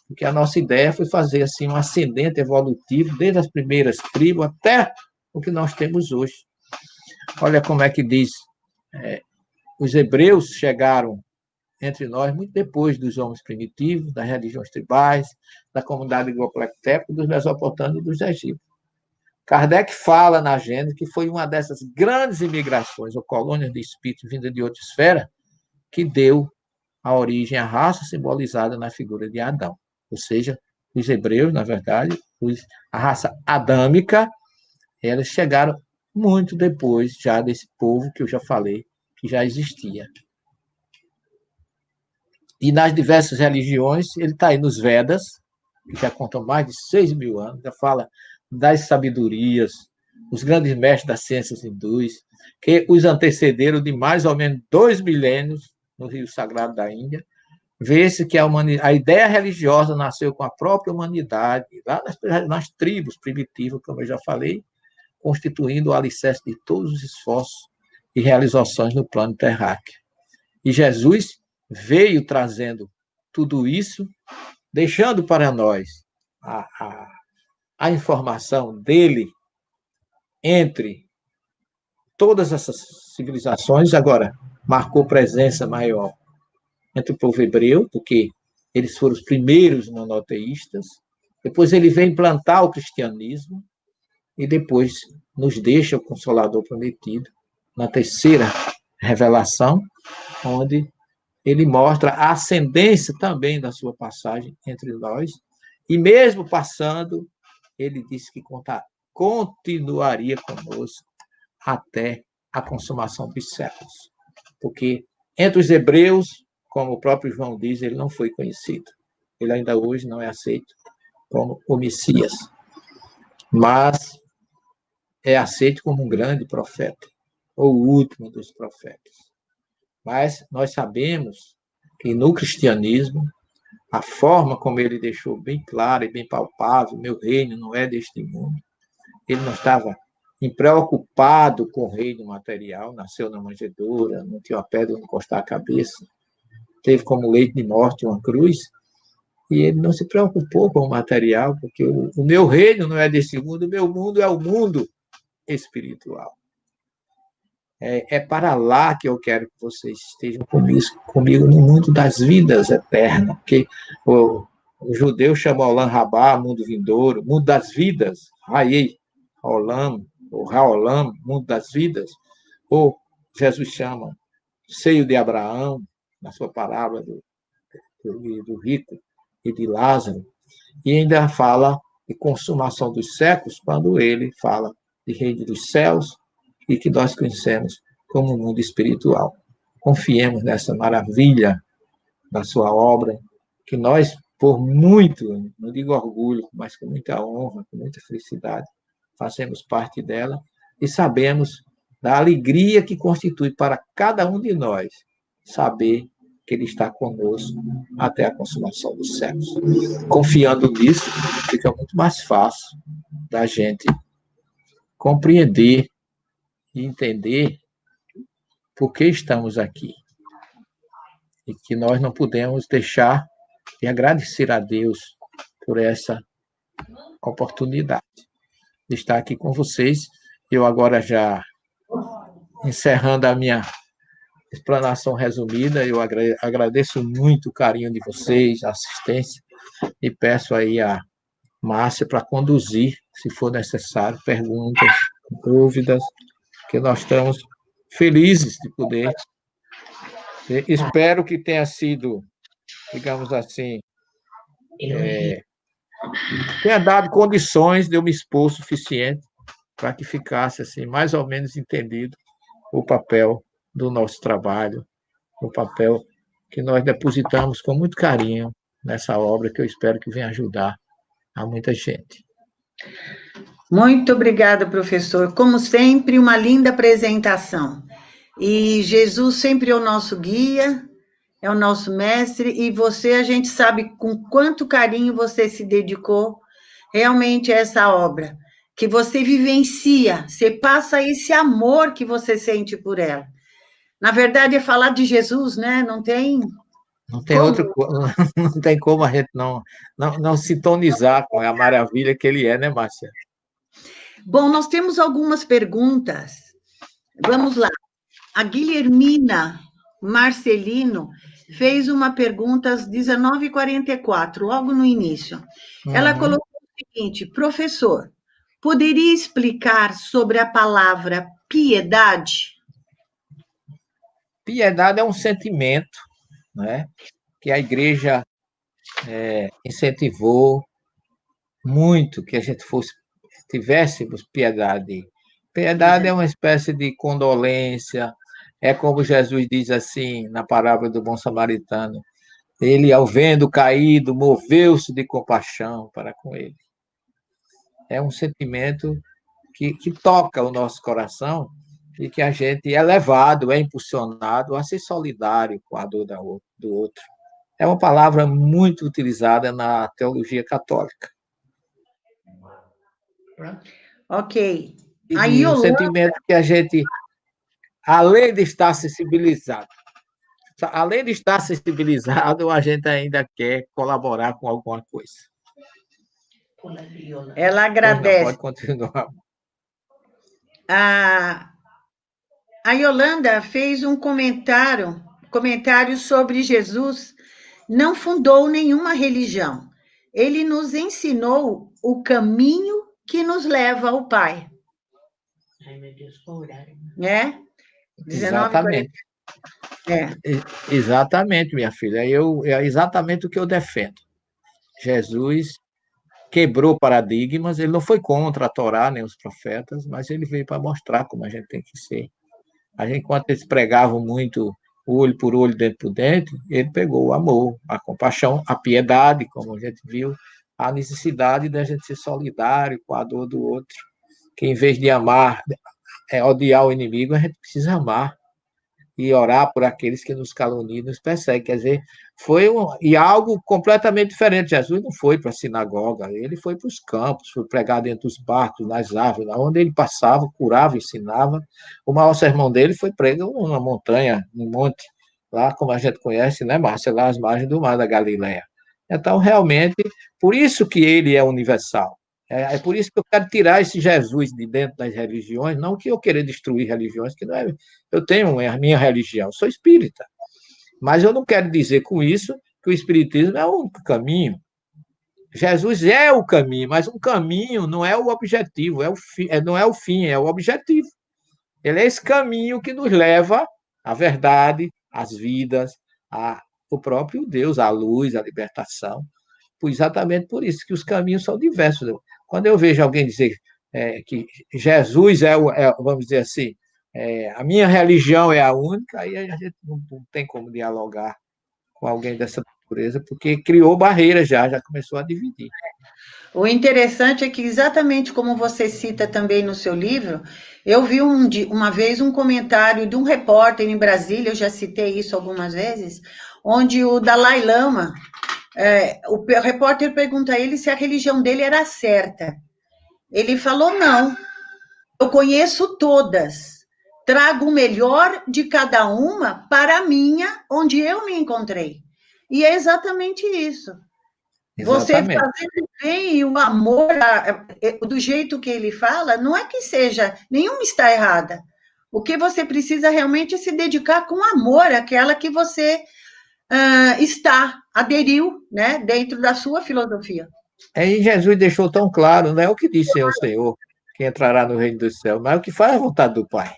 porque a nossa ideia foi fazer assim, um ascendente evolutivo, desde as primeiras tribos até o que nós temos hoje. Olha como é que diz, os hebreus chegaram entre nós muito depois dos homens primitivos, das religiões tribais, da comunidade Göbekli, dos mesopotâmios e dos egípcios. Kardec fala na Gênesis que foi uma dessas grandes imigrações, ou colônias de espírito vinda de outra esfera, que deu a origem à raça simbolizada na figura de Adão. Ou seja, os hebreus, na verdade, a raça adâmica, elas chegaram muito depois já desse povo que eu já falei, que já existia. E nas diversas religiões, ele está aí nos Vedas, que já contam mais de 6.000 anos, já fala das sabedorias, os grandes mestres das ciências hindus, que os antecederam de mais ou menos 2 milênios no Rio Sagrado da Índia. Vê-se que a ideia religiosa nasceu com a própria humanidade, lá nas tribos primitivas, como eu já falei, constituindo o alicerce de todos os esforços e realizações no plano terráqueo. E Jesus veio trazendo tudo isso, deixando para nós a informação dele entre todas essas civilizações. Agora, marcou presença maior entre o povo hebreu, porque eles foram os primeiros monoteístas, depois ele vem implantar o cristianismo, e depois nos deixa o Consolador prometido, na terceira revelação, onde ele mostra a ascendência também da sua passagem entre nós, e mesmo passando, ele disse que continuaria conosco até a consumação dos séculos. Porque entre os hebreus, como o próprio João diz, ele não foi conhecido. Ele ainda hoje não é aceito como o Messias, mas é aceito como um grande profeta, ou o último dos profetas. Mas nós sabemos que no cristianismo, a forma como ele deixou bem clara e bem palpável, meu reino não é deste mundo, ele não estava preocupado com o reino material, nasceu na manjedoura, não tinha uma pedra onde encostar a cabeça, teve como leito de morte uma cruz, e ele não se preocupou com o material, porque o meu reino não é desse mundo, o meu mundo é o mundo espiritual. É para lá que eu quero que vocês estejam comigo no mundo das vidas eternas, porque o judeu chama Olam Rabá, mundo vindouro, mundo das vidas, Raei, Olam, ou Raolam, mundo das vidas, ou Jesus chama seio de Abraão, na sua parábola do rico e de Lázaro, e ainda fala de consumação dos séculos, quando ele fala de reino dos céus, e que nós conhecemos como mundo espiritual. Confiemos nessa maravilha da sua obra, que nós, por muito, não digo orgulho, mas com muita honra, com muita felicidade, fazemos parte dela e sabemos da alegria que constitui para cada um de nós saber que ele está conosco até a consumação dos séculos. Confiando nisso, fica muito mais fácil da gente compreender e entender por que estamos aqui. E que nós não podemos deixar de agradecer a Deus por essa oportunidade de estar aqui com vocês. Eu agora já encerrando a minha explanação resumida, eu agradeço muito o carinho de vocês, a assistência, e peço aí a Márcia para conduzir, se for necessário, perguntas, dúvidas, que nós estamos felizes de poder. Espero que tenha sido, digamos assim, tenha dado condições de eu me expor suficiente para que ficasse assim, mais ou menos entendido o papel do nosso trabalho, o papel que nós depositamos com muito carinho nessa obra, que eu espero que venha ajudar a muita gente. Muito obrigada, professor. Como sempre, uma linda apresentação. E Jesus sempre é o nosso guia, é o nosso mestre, e você, a gente sabe com quanto carinho você se dedicou realmente a essa obra, que você vivencia, você passa esse amor que você sente por ela. Na verdade, é falar de Jesus, né? Não tem não tem como a gente não sintonizar com a maravilha que ele é, né, Márcia? Bom, nós temos algumas perguntas. Vamos lá. A Guilhermina Marcelino fez uma pergunta às 19h44, logo no início. Ela colocou o seguinte: professor, poderia explicar sobre a palavra piedade? Piedade é um sentimento, né, que a igreja incentivou muito que a gente tivéssemos piedade. Piedade é uma espécie de condolência, é como Jesus diz assim na parábola do bom samaritano, ele, ao vendo caído, moveu-se de compaixão para com ele. É um sentimento que toca o nosso coração e que a gente é levado, é impulsionado a ser solidário com a dor do outro. É uma palavra muito utilizada na teologia católica. Ok. E um sentimento que a gente, além de estar sensibilizado, a gente ainda quer colaborar com alguma coisa. Ela agradece. Não, pode continuar. A Yolanda fez um comentário sobre Jesus. Não fundou nenhuma religião. Ele nos ensinou o caminho que nos leva ao Pai. Ai, meu Deus, qual horário? Né? Exatamente. Exatamente, minha filha. É exatamente o que eu defendo. Jesus quebrou paradigmas, ele não foi contra a Torá nem os profetas, mas ele veio para mostrar como a gente tem que ser. A gente, enquanto eles pregavam muito olho por olho, dente por dente, ele pegou o amor, a compaixão, a piedade, como a gente viu, a necessidade da gente ser solidário com a dor do outro, que em vez de amar, odiar o inimigo, a gente precisa amar e orar por aqueles que nos caluniam, nos perseguem. Quer dizer, e algo completamente diferente. Jesus não foi para a sinagoga, ele foi para os campos, foi pregar dentro dos barcos, nas árvores, onde ele passava, curava, ensinava. O maior sermão dele foi prego numa montanha, num monte, lá como a gente conhece, né, Márcia, lá às margens do mar da Galileia. Então, realmente, por isso que ele é universal. É por isso que eu quero tirar esse Jesus de dentro das religiões, não que eu queira destruir religiões, que não é. Eu tenho a minha religião, sou espírita. Mas eu não quero dizer com isso que o espiritismo é o caminho. Jesus é o caminho, mas um caminho não é o objetivo, não é o fim, é o objetivo. Ele é esse caminho que nos leva à verdade, às vidas, ao próprio Deus, à luz, à libertação. Exatamente por isso que os caminhos são diversos. Quando eu vejo alguém dizer que Jesus vamos dizer assim, a minha religião é a única, aí a gente não tem como dialogar com alguém dessa natureza, porque criou barreiras já começou a dividir. O interessante é que, exatamente como você cita também no seu livro, eu vi uma vez um comentário de um repórter em Brasília, eu já citei isso algumas vezes, onde o Dalai Lama, o repórter pergunta a ele se a religião dele era certa. Ele falou, não, eu conheço todas. trago o melhor de cada uma para a minha, onde eu me encontrei. E é exatamente isso. Você Exatamente. fazendo bem e o amor, do jeito que ele fala, não é que seja, nenhuma está errada. O que você precisa realmente é se dedicar com amor àquela que você aderiu, né, dentro da sua filosofia. Aí Jesus deixou tão claro, não é o que disse o Senhor, que entrará no reino dos céus, mas é o que faz a vontade do Pai.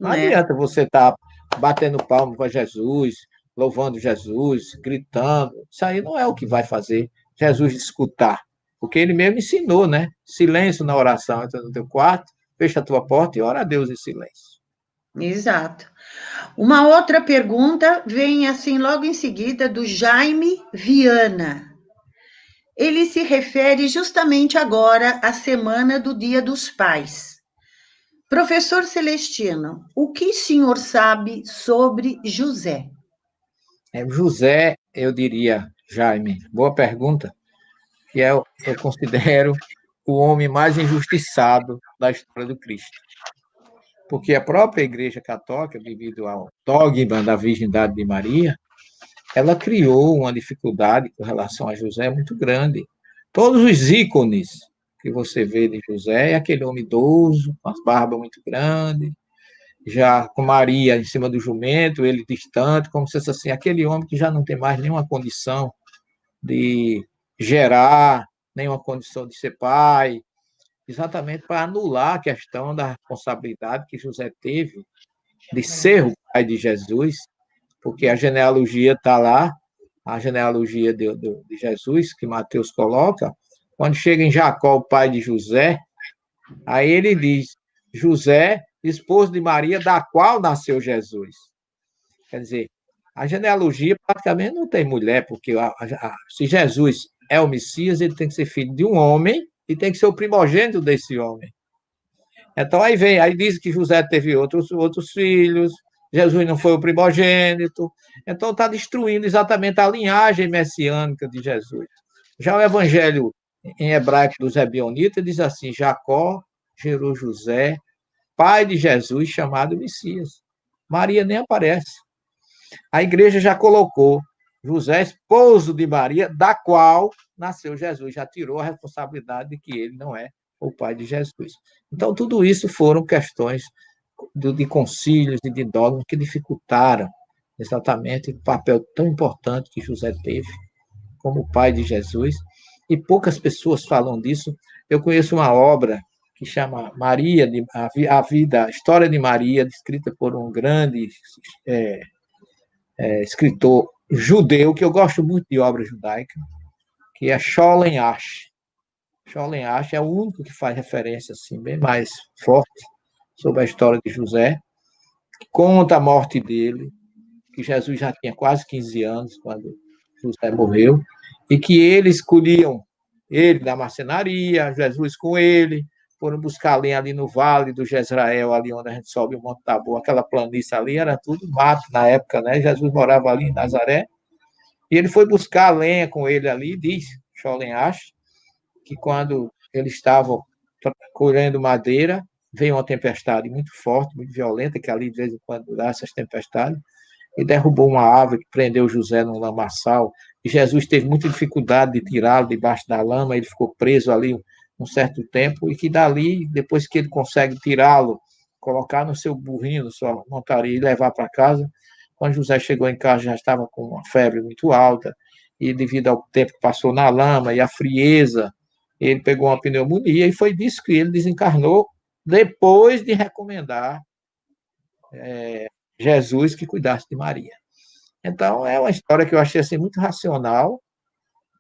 Não Né? adianta você estar batendo palmo para Jesus, louvando Jesus, gritando. Isso aí não é o que vai fazer Jesus escutar. Porque ele mesmo ensinou, né? Silêncio na oração. Entra no teu quarto, fecha a tua porta e ora a Deus em silêncio. Exato. Uma outra pergunta vem assim logo em seguida do Jaime Viana. Ele se refere justamente agora à semana do Dia dos Pais. Professor Celestino, o que o senhor sabe sobre José? José, eu diria, Jaime, boa pergunta, que eu considero o homem mais injustiçado da história do Cristo. Porque a própria Igreja Católica, devido ao dogma da virgindade de Maria, ela criou uma dificuldade com relação a José muito grande. Todos os ícones que você vê de José é aquele homem idoso, com as barbas muito grandes, já com Maria em cima do jumento, ele distante, como se fosse assim, aquele homem que já não tem mais nenhuma condição de gerar, nenhuma condição de ser pai, exatamente para anular a questão da responsabilidade que José teve de ser o pai de Jesus, porque a genealogia está lá, a genealogia de Jesus, que Mateus coloca, quando chega em Jacó, o pai de José, aí ele diz, José, esposo de Maria, da qual nasceu Jesus. Quer dizer, a genealogia praticamente não tem mulher, porque se Jesus é o Messias, ele tem que ser filho de um homem e tem que ser o primogênito desse homem. Então aí diz que José teve outros filhos, Jesus não foi o primogênito, então está destruindo exatamente a linhagem messiânica de Jesus. Já o evangelho em hebraico dos Ebionitas diz assim, Jacó gerou José, pai de Jesus, chamado Messias. Maria nem aparece. A igreja já colocou José, esposo de Maria, da qual nasceu Jesus, já tirou a responsabilidade de que ele não é o pai de Jesus. Então, tudo isso foram questões de concílios e de dogmas que dificultaram exatamente o papel tão importante que José teve como pai de Jesus, e poucas pessoas falam disso. Eu conheço uma obra que chama Maria, a História de Maria, escrita por um grande escritor judeu, que eu gosto muito de obra judaica, que é Sholem Asch. Sholem Asch é o único que faz referência assim, bem mais forte sobre a história de José, conta a morte dele, que Jesus já tinha quase 15 anos quando José morreu, e que eles escolhiam ele na marcenaria, Jesus com ele, foram buscar lenha ali no vale do Jezrael, ali onde a gente sobe o Monte Tabor, aquela planície ali, era tudo mato na época, né? Jesus morava ali em Nazaré, e ele foi buscar lenha com ele ali, diz Sholem Asch, que quando eles estavam colhendo madeira, veio uma tempestade muito forte, muito violenta, que ali de vez em quando dá essas tempestades, e derrubou uma árvore que prendeu José num lamaçal, e Jesus teve muita dificuldade de tirá-lo debaixo da lama, ele ficou preso ali um certo tempo, e que dali, depois que ele consegue tirá-lo, colocar no seu burrinho, na sua montaria e levar para casa, quando José chegou em casa já estava com uma febre muito alta, e devido ao tempo que passou na lama e a frieza, ele pegou uma pneumonia, e foi disso que ele desencarnou, depois de recomendar Jesus que cuidasse de Maria. Então, é uma história que eu achei assim, muito racional,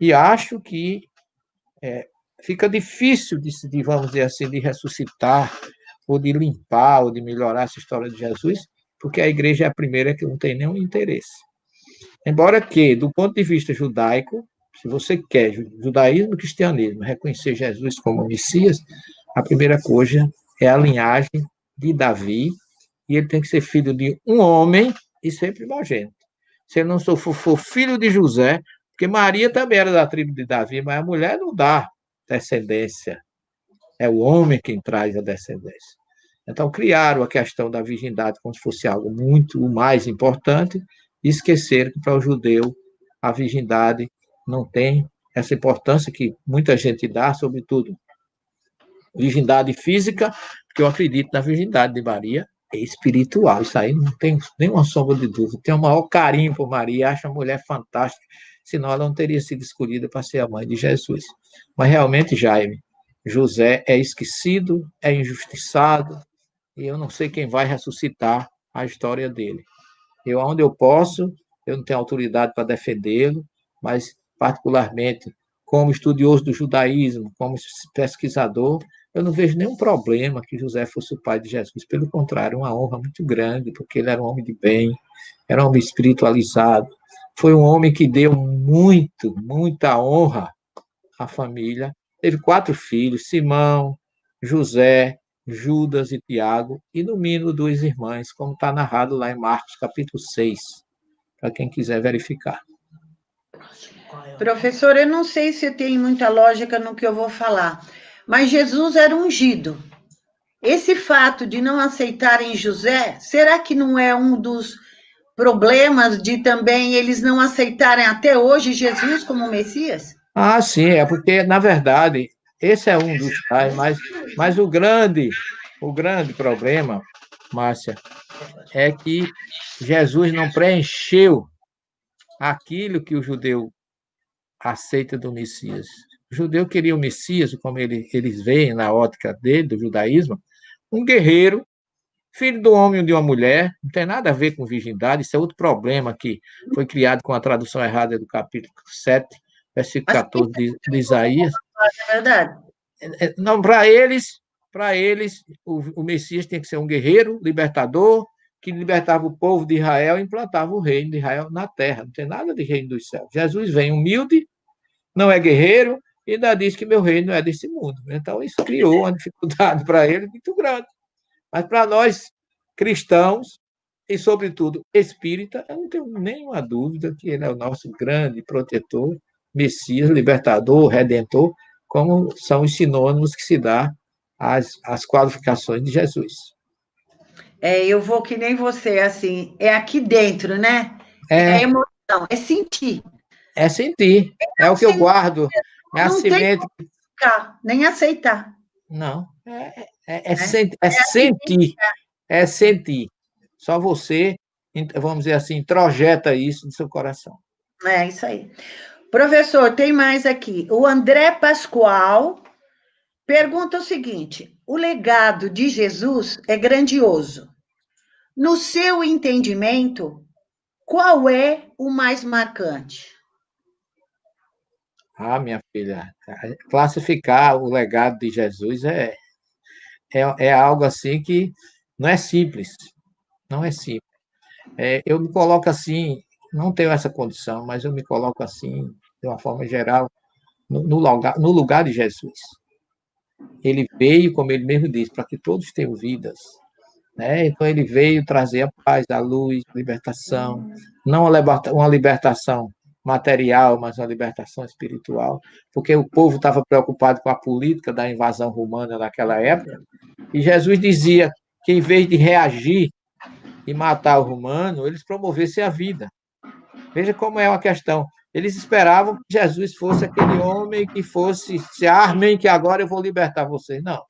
e acho que fica difícil de, vamos dizer assim, de ressuscitar, ou de limpar, ou de melhorar essa história de Jesus, porque a igreja é a primeira que não tem nenhum interesse. Embora que, do ponto de vista judaico, se você quer judaísmo e cristianismo reconhecer Jesus como Messias, a primeira coisa é a linhagem de Davi, e ele tem que ser filho de um homem e ser primogênito. Se ele não for filho de José, porque Maria também era da tribo de Davi, mas a mulher não dá descendência. É o homem quem traz a descendência. Então, criaram a questão da virgindade como se fosse algo muito mais importante e esqueceram que para o judeu a virgindade não tem essa importância que muita gente dá, sobretudo virgindade física, porque eu acredito na virgindade de Maria espiritual. Isso aí não tem nenhuma sombra de dúvida. Tenho o maior carinho por Maria, acho a mulher fantástica, senão ela não teria sido escolhida para ser a mãe de Jesus. Mas realmente, Jaime, José é esquecido, é injustiçado, e eu não sei quem vai ressuscitar a história dele. Eu, onde eu posso, eu não tenho autoridade para defendê-lo, mas, particularmente, como estudioso do judaísmo, como pesquisador, eu não vejo nenhum problema que José fosse o pai de Jesus. Pelo contrário, uma honra muito grande, porque ele era um homem de bem, era um homem espiritualizado, foi um homem que deu muita honra à família. Teve 4 filhos, Simão, José, Judas e Tiago, e no mínimo 2 irmãs, como está narrado lá em Marcos, capítulo 6, para quem quiser verificar. Professor, eu não sei se tem muita lógica no que eu vou falar, mas Jesus era ungido. Esse fato de não aceitarem José, será que não é um dos problemas de também eles não aceitarem até hoje Jesus como Messias? Ah, sim, é porque, na verdade, esse é um dos tais, mas o grande problema, Márcia, é que Jesus não preencheu aquilo que o judeu aceita do Messias. O judeu queria o Messias, como eles veem na ótica dele, do judaísmo, um guerreiro, filho do homem e de uma mulher, não tem nada a ver com virgindade, isso é outro problema que foi criado com a tradução errada do capítulo 7, versículo 14 de Isaías. É verdade. Não, para eles, o Messias tem que ser um guerreiro, libertador, que libertava o povo de Israel e implantava o reino de Israel na terra. Não tem nada de reino dos céus. Jesus vem humilde, não é guerreiro, e ainda diz que meu reino não é desse mundo. Então, isso criou uma dificuldade para ele muito grande. Mas para nós, cristãos, e sobretudo espírita, eu não tenho nenhuma dúvida que ele é o nosso grande protetor, Messias, libertador, redentor, como são os sinônimos que se dá às qualificações de Jesus. Eu vou que nem você, assim, é aqui dentro, né? É emoção, é sentir. É sentir, é o que eu guardo, é a Não tem semente. como ficar, nem aceitar. Não, é sentir, é sentir. Só você, vamos dizer assim, introjeta isso no seu coração. É isso aí. Professor, tem mais aqui. O André Pascoal pergunta o seguinte: o legado de Jesus é grandioso. No seu entendimento, qual é o mais marcante? Ah, minha filha, classificar o legado de Jesus é algo assim que não é simples, não é simples. Eu me coloco assim, não tenho essa condição, mas eu me coloco assim, de uma forma geral, no lugar de Jesus. Ele veio, como ele mesmo disse, para que todos tenham vidas. Né? Então, ele veio trazer a paz, a luz, a libertação, não uma libertação material, mas uma libertação espiritual, porque o povo estava preocupado com a política da invasão romana naquela época, e Jesus dizia que, em vez de reagir e matar o romano, eles promovessem a vida. Veja como é uma questão. Eles esperavam que Jesus fosse aquele homem que fosse, se armem que agora eu vou libertar vocês. Não.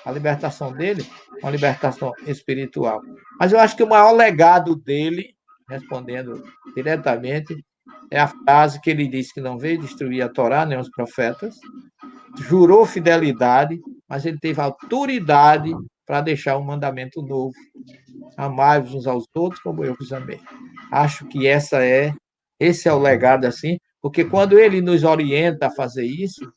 A libertação dele é uma libertação espiritual. Mas eu acho que o maior legado dele, respondendo diretamente, é a frase que ele disse que não veio destruir a Torá, nem os profetas, jurou fidelidade, mas ele teve autoridade para deixar um mandamento novo. Amai-vos uns aos outros como eu vos amei. Acho que esse é o legado assim, porque quando ele nos orienta a fazer isso,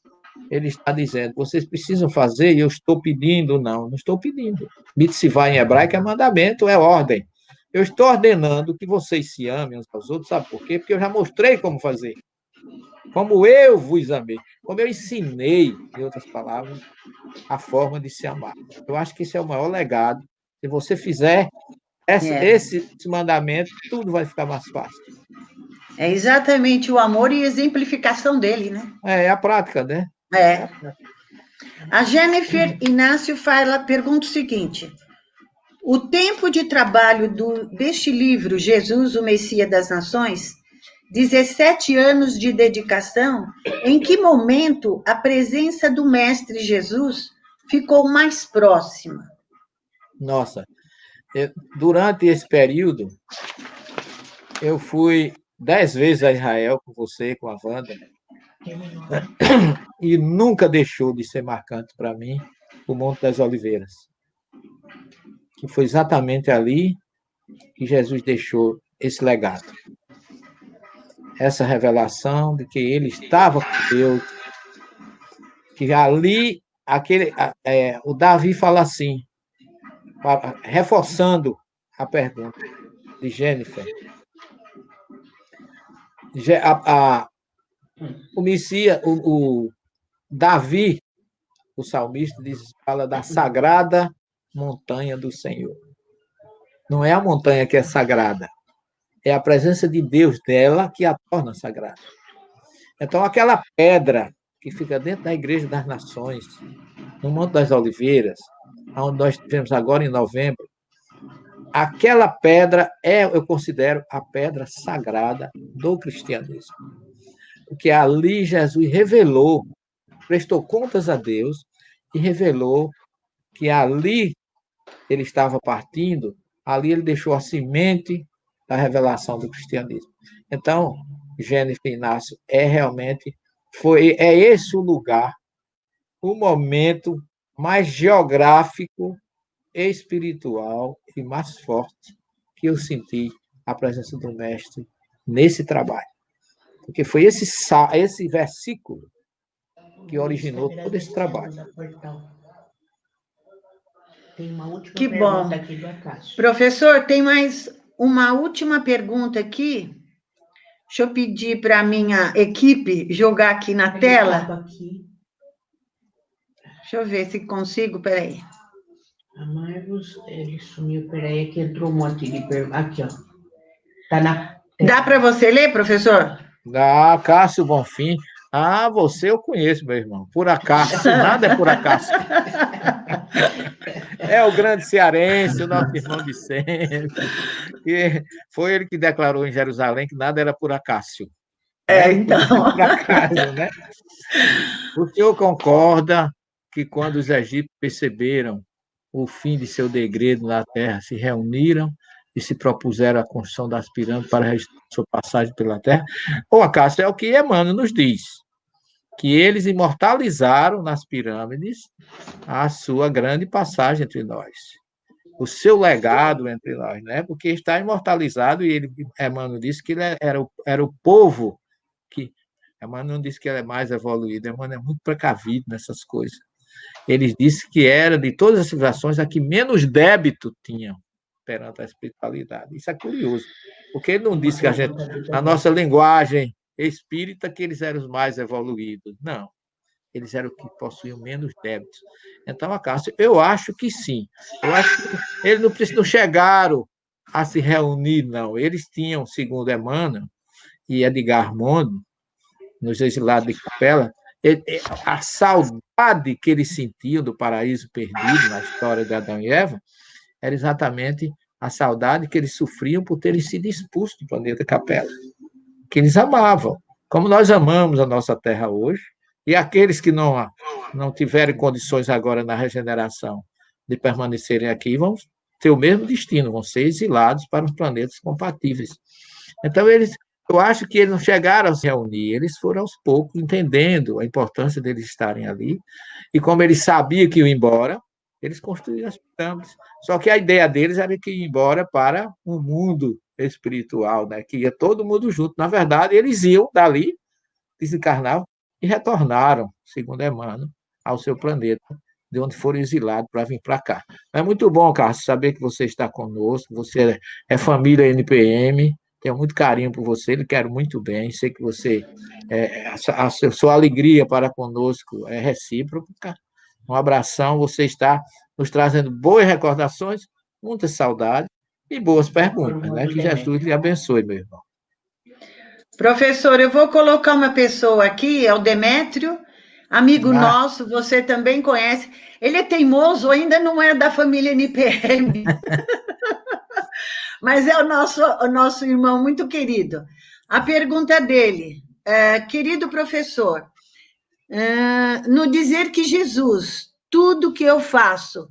ele está dizendo, vocês precisam fazer, e eu estou pedindo, não estou pedindo. Mitzvah em hebraico é mandamento, é ordem. Eu estou ordenando que vocês se amem uns aos outros, sabe por quê? Porque eu já mostrei como fazer. Como eu vos amei. Como eu ensinei, em outras palavras, a forma de se amar. Eu acho que esse é o maior legado. Se você fizer esse mandamento, tudo vai ficar mais fácil. É exatamente o amor e exemplificação dele, né? É a prática, né? A Jennifer Inácio pergunta o seguinte: O tempo de trabalho deste livro, Jesus, o Messias das Nações, 17 anos de dedicação, em que momento a presença do Mestre Jesus ficou mais próxima? Nossa, durante esse período, eu fui 10 vezes a Israel com você, com a Wanda, e nunca deixou de ser marcante para mim o Monte das Oliveiras, que foi exatamente ali que Jesus deixou esse legado. Essa revelação de que ele estava com Deus, que ali, o Davi fala assim, reforçando a pergunta de Jennifer. O Messias, o Davi, o salmista, fala da sagrada montanha do Senhor. Não é a montanha que é sagrada, é a presença de Deus dela que a torna sagrada. Então, aquela pedra que fica dentro da Igreja das Nações, no Monte das Oliveiras, onde nós tivemos agora em novembro, aquela pedra eu considero a pedra sagrada do cristianismo. Porque ali Jesus revelou, prestou contas a Deus e revelou que ali ele estava partindo, ali ele deixou a semente da revelação do cristianismo. Então, Jennifer Inácio, é esse o lugar, o momento mais geográfico, espiritual e mais forte que eu senti a presença do Mestre nesse trabalho. Porque foi esse versículo que originou todo esse trabalho. Tem uma última Que pergunta bom. aqui do Acácio. Professor, tem mais uma última pergunta aqui. Deixa eu pedir para a minha equipe jogar aqui na tela. Deixa eu ver se consigo, peraí. A Marcos, ele sumiu, peraí, que entrou um monte de perguntas. Aqui, ó. Tá na... Dá para você ler, professor? Ah, Cássio Bonfim. Ah, você eu conheço, meu irmão. Por acaso, nada é por acaso. É o grande cearense, o nosso irmão de sempre. E foi ele que declarou em Jerusalém que nada era por acaso. Então. Por acaso, né? O senhor concorda que quando os egípcios perceberam o fim de seu degredo na terra, se reuniram e se propuseram a construção das pirâmides para registrar sua passagem pela terra? Ou acaso é o que Emmanuel nos diz, que eles imortalizaram nas pirâmides a sua grande passagem entre nós, o seu legado entre nós, né? Porque está imortalizado, e Emmanuel disse que ele era o povo que... Emmanuel não disse que ele é mais evoluído, Emmanuel é muito precavido nessas coisas. Ele disse que era, de todas as civilizações, a que menos débito tinha perante a espiritualidade. Isso é curioso, porque ele não disse que a nossa linguagem espírita, que eles eram os mais evoluídos. Não, eles eram os que possuíam menos débitos. Então, Acácio, eu acho que sim. Eu acho que eles não chegaram a se reunir, não. Eles tinham, segundo Emmanuel e Edgar Mondo, nos exilados de Capela, a saudade que eles sentiam do paraíso perdido na história de Adão e Eva era exatamente a saudade que eles sofriam por terem sido expulsos do planeta Capela, que eles amavam, como nós amamos a nossa terra hoje, e aqueles que não tiverem condições agora na regeneração de permanecerem aqui vão ter o mesmo destino, vão ser exilados para os planetas compatíveis. Então, eu acho que eles não chegaram a se reunir, eles foram aos poucos entendendo a importância deles estarem ali, e como eles sabiam que iam embora, eles construíram as pirâmides. Só que a ideia deles era que iam embora para um mundo espiritual, né? Que ia todo mundo junto. Na verdade, eles iam dali, desencarnavam e retornaram, segundo Emmanuel, ao seu planeta, de onde foram exilados para vir para cá. É muito bom, Carlos, saber que você está conosco, você é família NPM, tenho muito carinho por você, lhe quero muito bem, sei que você, a sua alegria para conosco é recíproca. Um abração, você está nos trazendo boas recordações, muita saudade e boas perguntas, né? Que Jesus lhe abençoe, meu irmão. Professor, eu vou colocar uma pessoa aqui, é o Demétrio, amigo nosso, você também conhece. Ele é teimoso, ainda não é da família NPM, mas é o nosso irmão muito querido. A pergunta dele, querido professor, no dizer que Jesus, tudo que eu faço,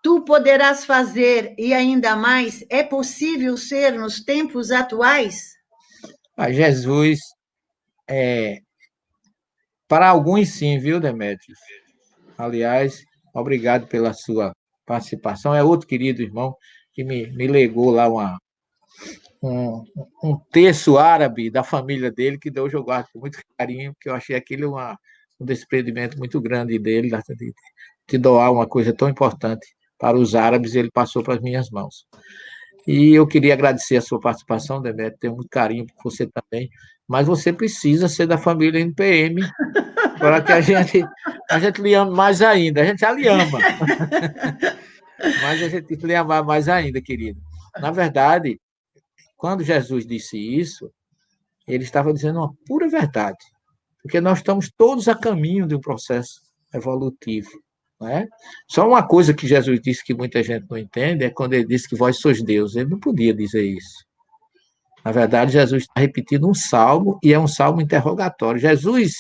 tu poderás fazer e ainda mais, é possível ser nos tempos atuais? Mas Jesus, para alguns sim, viu, Demétrios? Aliás, obrigado pela sua participação. É outro querido irmão que me legou lá um terço árabe da família dele, que hoje eu guardo com muito carinho, porque eu achei aquilo um desprendimento muito grande dele, de doar uma coisa tão importante para os árabes, e ele passou para as minhas mãos. E eu queria agradecer a sua participação, Demetrio, tenho muito carinho por você também, mas você precisa ser da família NPM para que a gente lhe ame mais ainda. A gente já lhe ama, mas a gente tem que lhe amar mais ainda, querido. Na verdade, quando Jesus disse isso, ele estava dizendo uma pura verdade, porque nós estamos todos a caminho de um processo evolutivo. Não é? Só uma coisa que Jesus disse que muita gente não entende é quando ele disse que vós sois Deus. Ele não podia dizer isso. Na verdade, Jesus está repetindo um salmo, e é um salmo interrogatório. Jesus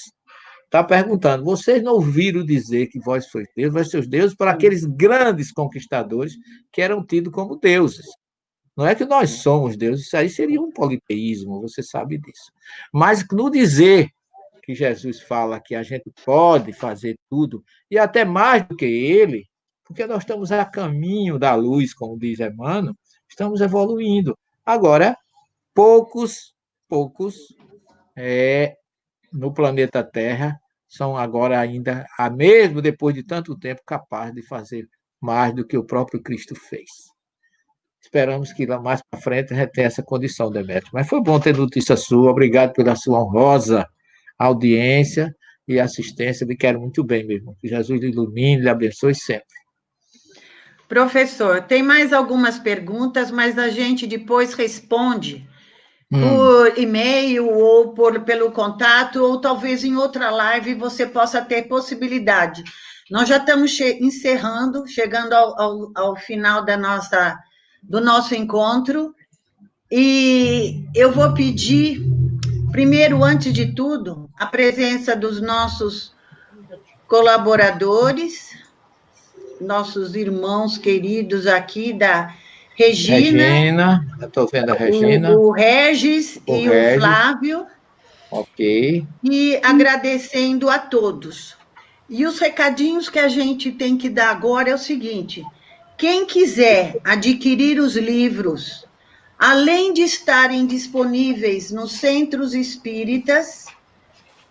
está perguntando: vocês não ouviram dizer que vós sois Deus? Vós sois deuses para aqueles grandes conquistadores que eram tidos como deuses. Não é que nós somos deuses, isso aí seria um politeísmo, você sabe disso. Mas no dizer que Jesus fala que a gente pode fazer tudo, e até mais do que ele, porque nós estamos a caminho da luz, como diz Emmanuel, estamos evoluindo. Agora, poucos no planeta Terra são agora ainda, mesmo depois de tanto tempo, capazes de fazer mais do que o próprio Cristo fez. Esperamos que lá mais para frente a gente tenha essa condição, Demétrio. Mas foi bom ter notícia sua. Obrigado pela sua honrosa audiência e assistência. Me quero muito bem, meu irmão. Que Jesus lhe ilumine, lhe abençoe sempre. Professor, tem mais algumas perguntas, mas a gente depois responde por e-mail ou pelo contato, ou talvez em outra live você possa ter possibilidade. Nós já estamos encerrando, chegando ao final do nosso encontro, e eu vou pedir, primeiro, antes de tudo, a presença dos nossos colaboradores, nossos irmãos queridos aqui da Regina, eu estou vendo a Regina. O Regis e o Flávio. Ok. E agradecendo a todos. E os recadinhos que a gente tem que dar agora é o seguinte: quem quiser adquirir os livros, além de estarem disponíveis nos centros espíritas,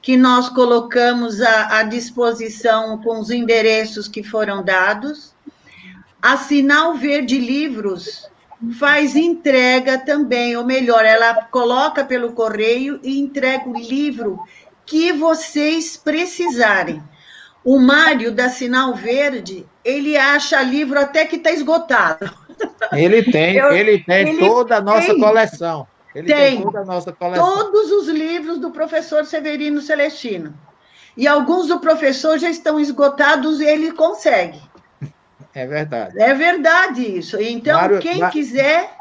que nós colocamos à disposição com os endereços que foram dados, a Sinal Verde Livros faz entrega também, ou melhor, ela coloca pelo correio e entrega o livro que vocês precisarem. O Mário, da Sinal Verde, ele acha livro até que está esgotado. Ele tem toda a nossa coleção. Ele tem toda a nossa coleção. Todos os livros do professor Severino Celestino. E alguns do professor já estão esgotados e ele consegue. É verdade. É verdade isso. Então, quem quiser,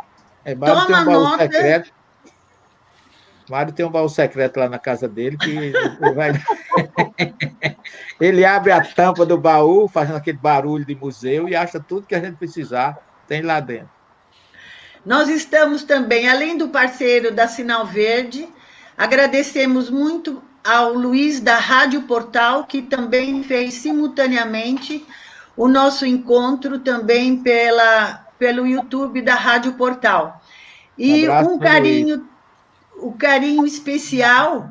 toma nota. Secreto. Mário tem um baú secreto lá na casa dele, que ele abre a tampa do baú, fazendo aquele barulho de museu, e acha tudo que a gente precisar, tem lá dentro. Nós estamos também, além do parceiro da Sinal Verde, agradecemos muito ao Luiz da Rádio Portal, que também fez simultaneamente o nosso encontro também pelo YouTube da Rádio Portal. E um carinho especial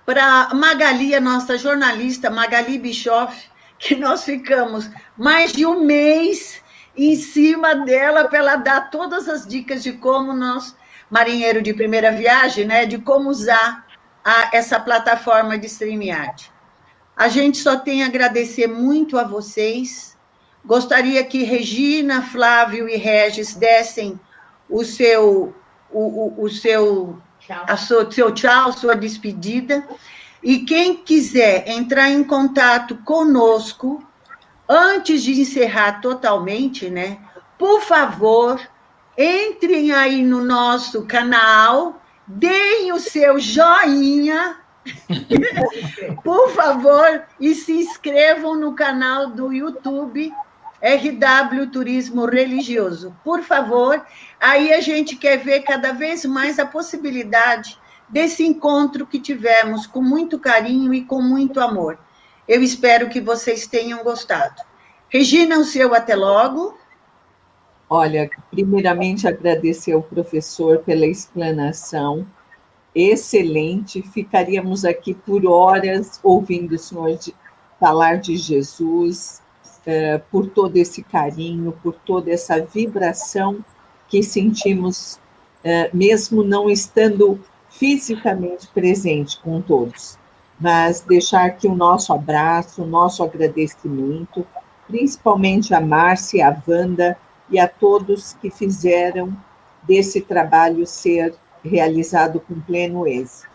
para Magali, a nossa jornalista, Magali Bischoff, que nós ficamos mais de um mês em cima dela para ela dar todas as dicas de como nós, marinheiro de primeira viagem, né, de como usar essa plataforma de StreamYard. A gente só tem a agradecer muito a vocês. Gostaria que Regina, Flávio e Regis dessem o seu tchau, sua despedida. E quem quiser entrar em contato conosco, antes de encerrar totalmente, né? Por favor, entrem aí no nosso canal, deem o seu joinha, por favor, e se inscrevam no canal do YouTube RW Turismo Religioso. Por favor, aí a gente quer ver cada vez mais a possibilidade desse encontro que tivemos com muito carinho e com muito amor. Eu espero que vocês tenham gostado. Regina, o seu até logo. Olha, primeiramente agradecer ao professor pela explanação excelente. Ficaríamos aqui por horas ouvindo o senhor falar de Jesus, por todo esse carinho, por toda essa vibração que sentimos, mesmo não estando fisicamente presente com todos. Mas deixar aqui o nosso abraço, o nosso agradecimento, principalmente a Márcia, a Wanda e a todos que fizeram desse trabalho ser realizado com pleno êxito.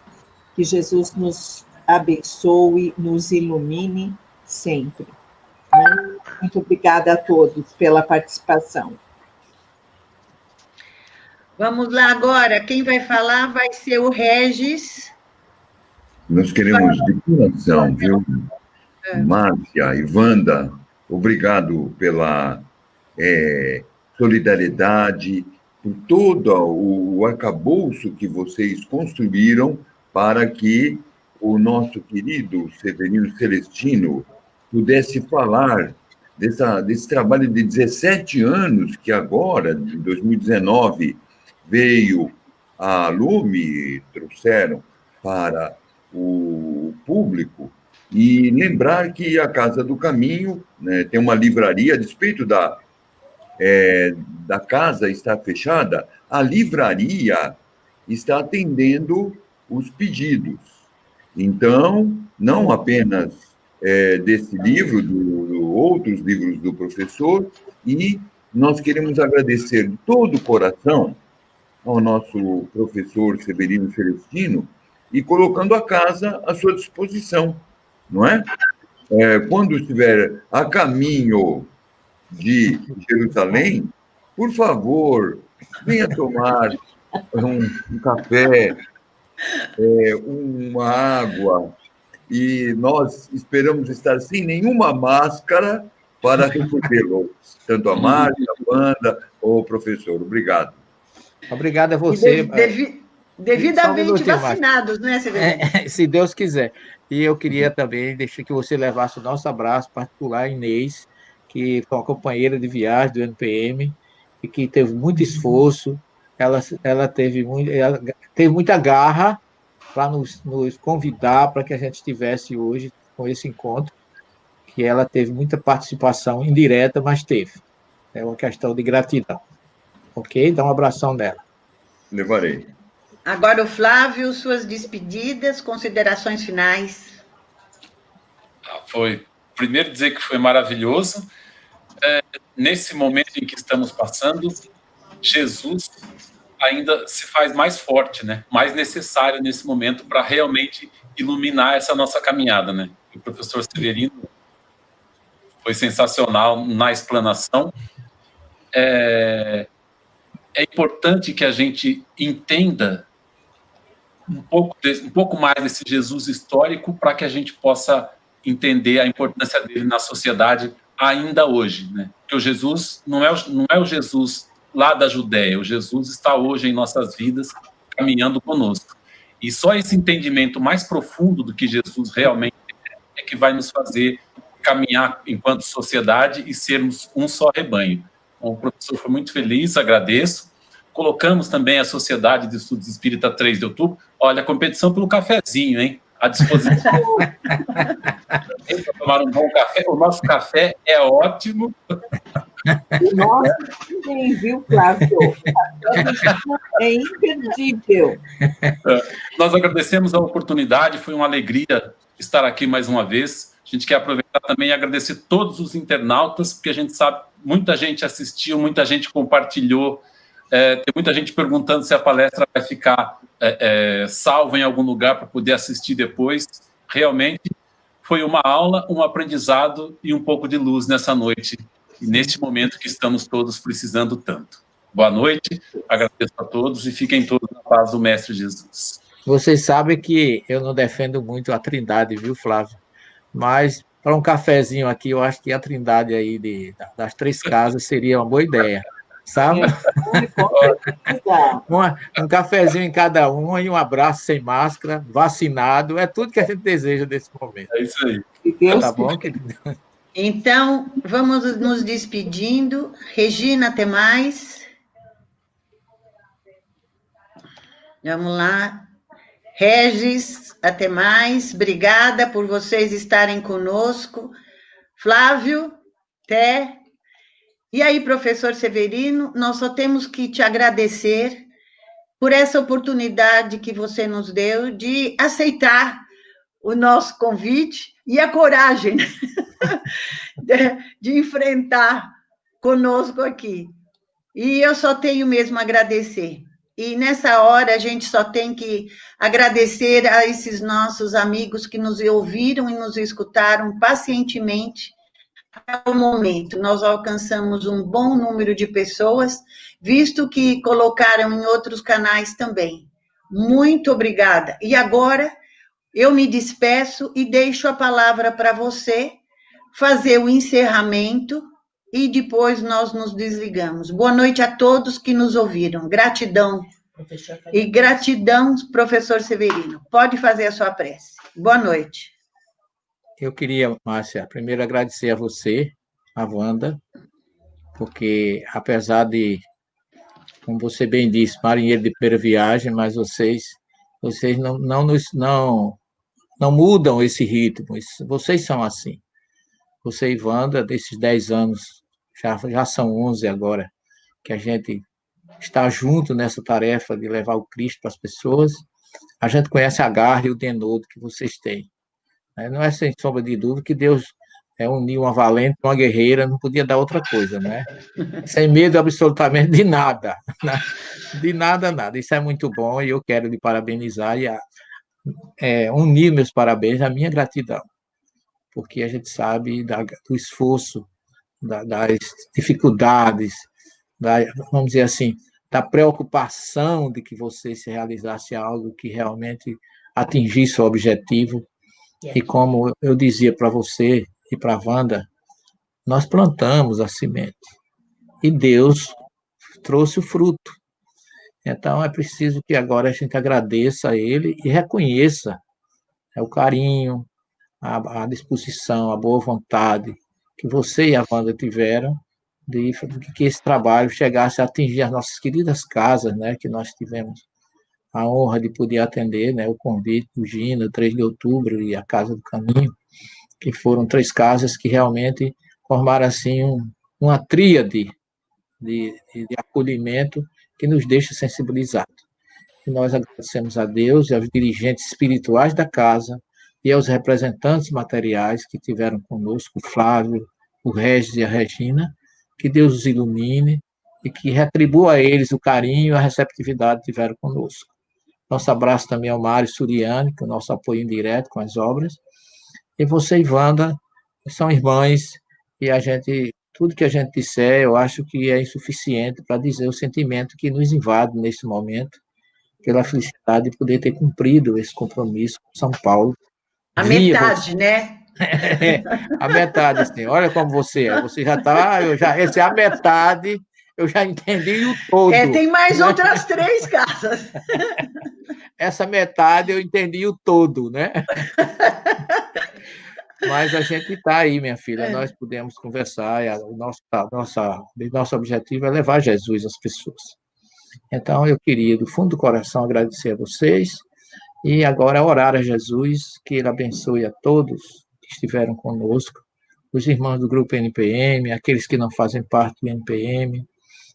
Que Jesus nos abençoe, nos ilumine sempre. Né? Muito obrigada a todos pela participação. Vamos lá agora, quem vai falar vai ser o Regis. Nós queremos de coração, viu? Márcia e Wanda, obrigado pela solidariedade, por todo o arcabouço que vocês construíram para que o nosso querido Severino Celestino pudesse falar desse trabalho de 17 anos que agora, em 2019, veio a lume, trouxeram para o público, e lembrar que a Casa do Caminho, né, tem uma livraria, a despeito da casa estar fechada, a livraria está atendendo os pedidos. Então, não apenas desse livro, outros livros do professor, e nós queremos agradecer de todo o coração ao nosso professor Severino Celestino e colocando a casa à sua disposição, não é? Quando estiver a caminho de Jerusalém, por favor, venha tomar um café, uma água, e nós esperamos estar sem nenhuma máscara para recebê-lo, tanto a Márcia, a Wanda ou o professor. Obrigado. Obrigado a você. Devidamente vacinados, não é, Severino? Se Deus quiser. E eu queria também deixar que você levasse o nosso abraço particular à Inês, que foi uma companheira de viagem do NPM e que teve muito esforço. Ela teve muita garra para nos convidar para que a gente estivesse hoje com esse encontro, que ela teve muita participação indireta, mas teve. É uma questão de gratidão. Ok? Dá um abração nela. Levarei. Agora o Flávio, suas despedidas, considerações finais. Primeiro dizer que foi maravilhoso. Nesse momento em que estamos passando, Jesus ainda se faz mais forte, né? Mais necessário nesse momento para realmente iluminar essa nossa caminhada, né? O professor Severino foi sensacional na explanação. É importante que a gente entenda um pouco mais desse Jesus histórico para que a gente possa entender a importância dele na sociedade ainda hoje, né? Porque o Jesus não é o Jesus lá da Judéia, o Jesus está hoje em nossas vidas, caminhando conosco. E só esse entendimento mais profundo do que Jesus realmente é que vai nos fazer caminhar enquanto sociedade e sermos um só rebanho. Então, o professor foi muito feliz, agradeço. Colocamos também a Sociedade de Estudos Espírita 3 de outubro. Olha, a competição pelo cafezinho, hein? À disposição. Para tomar um bom café. O nosso café é ótimo. O nosso também, viu, Flávio? É imperdível. Nós agradecemos a oportunidade, foi uma alegria estar aqui mais uma vez. A gente quer aproveitar também e agradecer todos os internautas, porque a gente sabe, muita gente assistiu, muita gente compartilhou, tem muita gente perguntando se a palestra vai ficar salva em algum lugar para poder assistir depois. Realmente foi uma aula, um aprendizado e um pouco de luz nessa noite, neste momento que estamos todos precisando tanto. Boa noite, agradeço a todos e fiquem todos na paz do Mestre Jesus. Vocês sabem que eu não defendo muito a Trindade, viu, Flávio? Mas para um cafezinho aqui, eu acho que a Trindade aí das três casas seria uma boa ideia, sabe? Um cafezinho em cada um e um abraço sem máscara, vacinado, é tudo que a gente deseja nesse momento. É isso aí. Tá bom, querido? Então, vamos nos despedindo. Regina, até mais. Vamos lá. Regis, até mais. Obrigada por vocês estarem conosco. Flávio, até. E aí, professor Severino, nós só temos que te agradecer por essa oportunidade que você nos deu de aceitar o nosso convite e a coragem, né? de enfrentar conosco aqui. E eu só tenho mesmo a agradecer. E nessa hora a gente só tem que agradecer a esses nossos amigos que nos ouviram e nos escutaram pacientemente até o momento. Nós alcançamos um bom número de pessoas, visto que colocaram em outros canais também. Muito obrigada. E agora eu me despeço e deixo a palavra para você fazer o encerramento e depois nós nos desligamos. Boa noite a todos que nos ouviram. Gratidão. E gratidão, professor Severino. Pode fazer a sua prece. Boa noite. Eu queria, Márcia, primeiro agradecer a você, a Wanda, porque apesar de, como você bem disse, marinheiro de primeira viagem, mas vocês não mudam esse ritmo, vocês são assim. Você e Wanda, desses 10 anos, já são 11 agora, que a gente está junto nessa tarefa de levar o Cristo para as pessoas, a gente conhece a garra e o denodo que vocês têm. Não é sem sombra de dúvida que Deus uniu uma valente, uma guerreira, não podia dar outra coisa, né? Sem medo absolutamente de nada, né? De nada, nada. Isso é muito bom e eu quero lhe parabenizar e unir meus parabéns à minha gratidão, porque a gente sabe do esforço, das dificuldades, vamos dizer assim, da preocupação de que você se realizasse algo que realmente atingisse o objetivo. E como eu dizia para você e para a Wanda, nós plantamos a semente e Deus trouxe o fruto. Então, é preciso que agora a gente agradeça a Ele e reconheça o carinho, a disposição, a boa vontade que você e a Wanda tiveram de que esse trabalho chegasse a atingir as nossas queridas casas, né, que nós tivemos a honra de poder atender, né, o convite do Gina, 3 de outubro, e a Casa do Caminho, que foram 3 casas que realmente formaram assim uma tríade de acolhimento que nos deixa sensibilizados. E nós agradecemos a Deus e aos dirigentes espirituais da casa e aos representantes materiais que tiveram conosco, o Flávio, o Regis e a Regina, que Deus os ilumine e que retribua a eles o carinho e a receptividade que tiveram conosco. Nosso abraço também ao Mário Suriani, que é o nosso apoio indireto com as obras. E você e Wanda são irmãs, e tudo que a gente disser, eu acho que é insuficiente para dizer o sentimento que nos invade nesse momento, pela felicidade de poder ter cumprido esse compromisso com São Paulo. A metade, né? A metade, assim. Olha como você é. Você já está, essa é a metade, eu já entendi o todo. Tem mais outras 3 casas. Essa metade eu entendi o todo, né? Mas a gente está aí, minha filha, nós podemos conversar, e o nosso objetivo é levar Jesus às pessoas. Então, eu queria, do fundo do coração, agradecer a vocês, e agora orar a Jesus, que Ele abençoe a todos que estiveram conosco, os irmãos do Grupo NPM, aqueles que não fazem parte do NPM,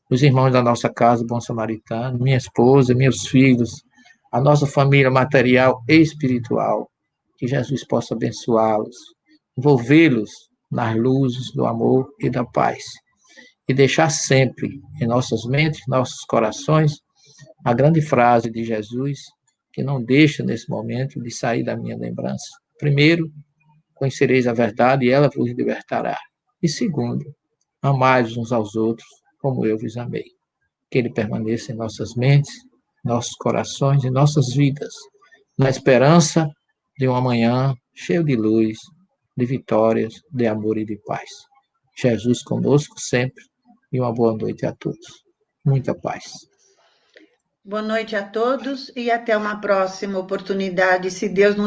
os irmãos da nossa casa, Bom Samaritano, minha esposa, meus filhos, a nossa família material e espiritual, que Jesus possa abençoá-los, envolvê-los nas luzes do amor e da paz, e deixar sempre em nossas mentes, nossos corações, a grande frase de Jesus, que não deixa nesse momento de sair da minha lembrança: Primeiro, conhecereis a verdade e ela vos libertará. E segundo, amai uns aos outros como eu vos amei. Que ele permaneça em nossas mentes, nossos corações e nossas vidas, na esperança de um amanhã cheio de luz, de vitórias, de amor e de paz. Jesus conosco sempre e uma boa noite a todos. Muita paz. Boa noite a todos e até uma próxima oportunidade, se Deus nos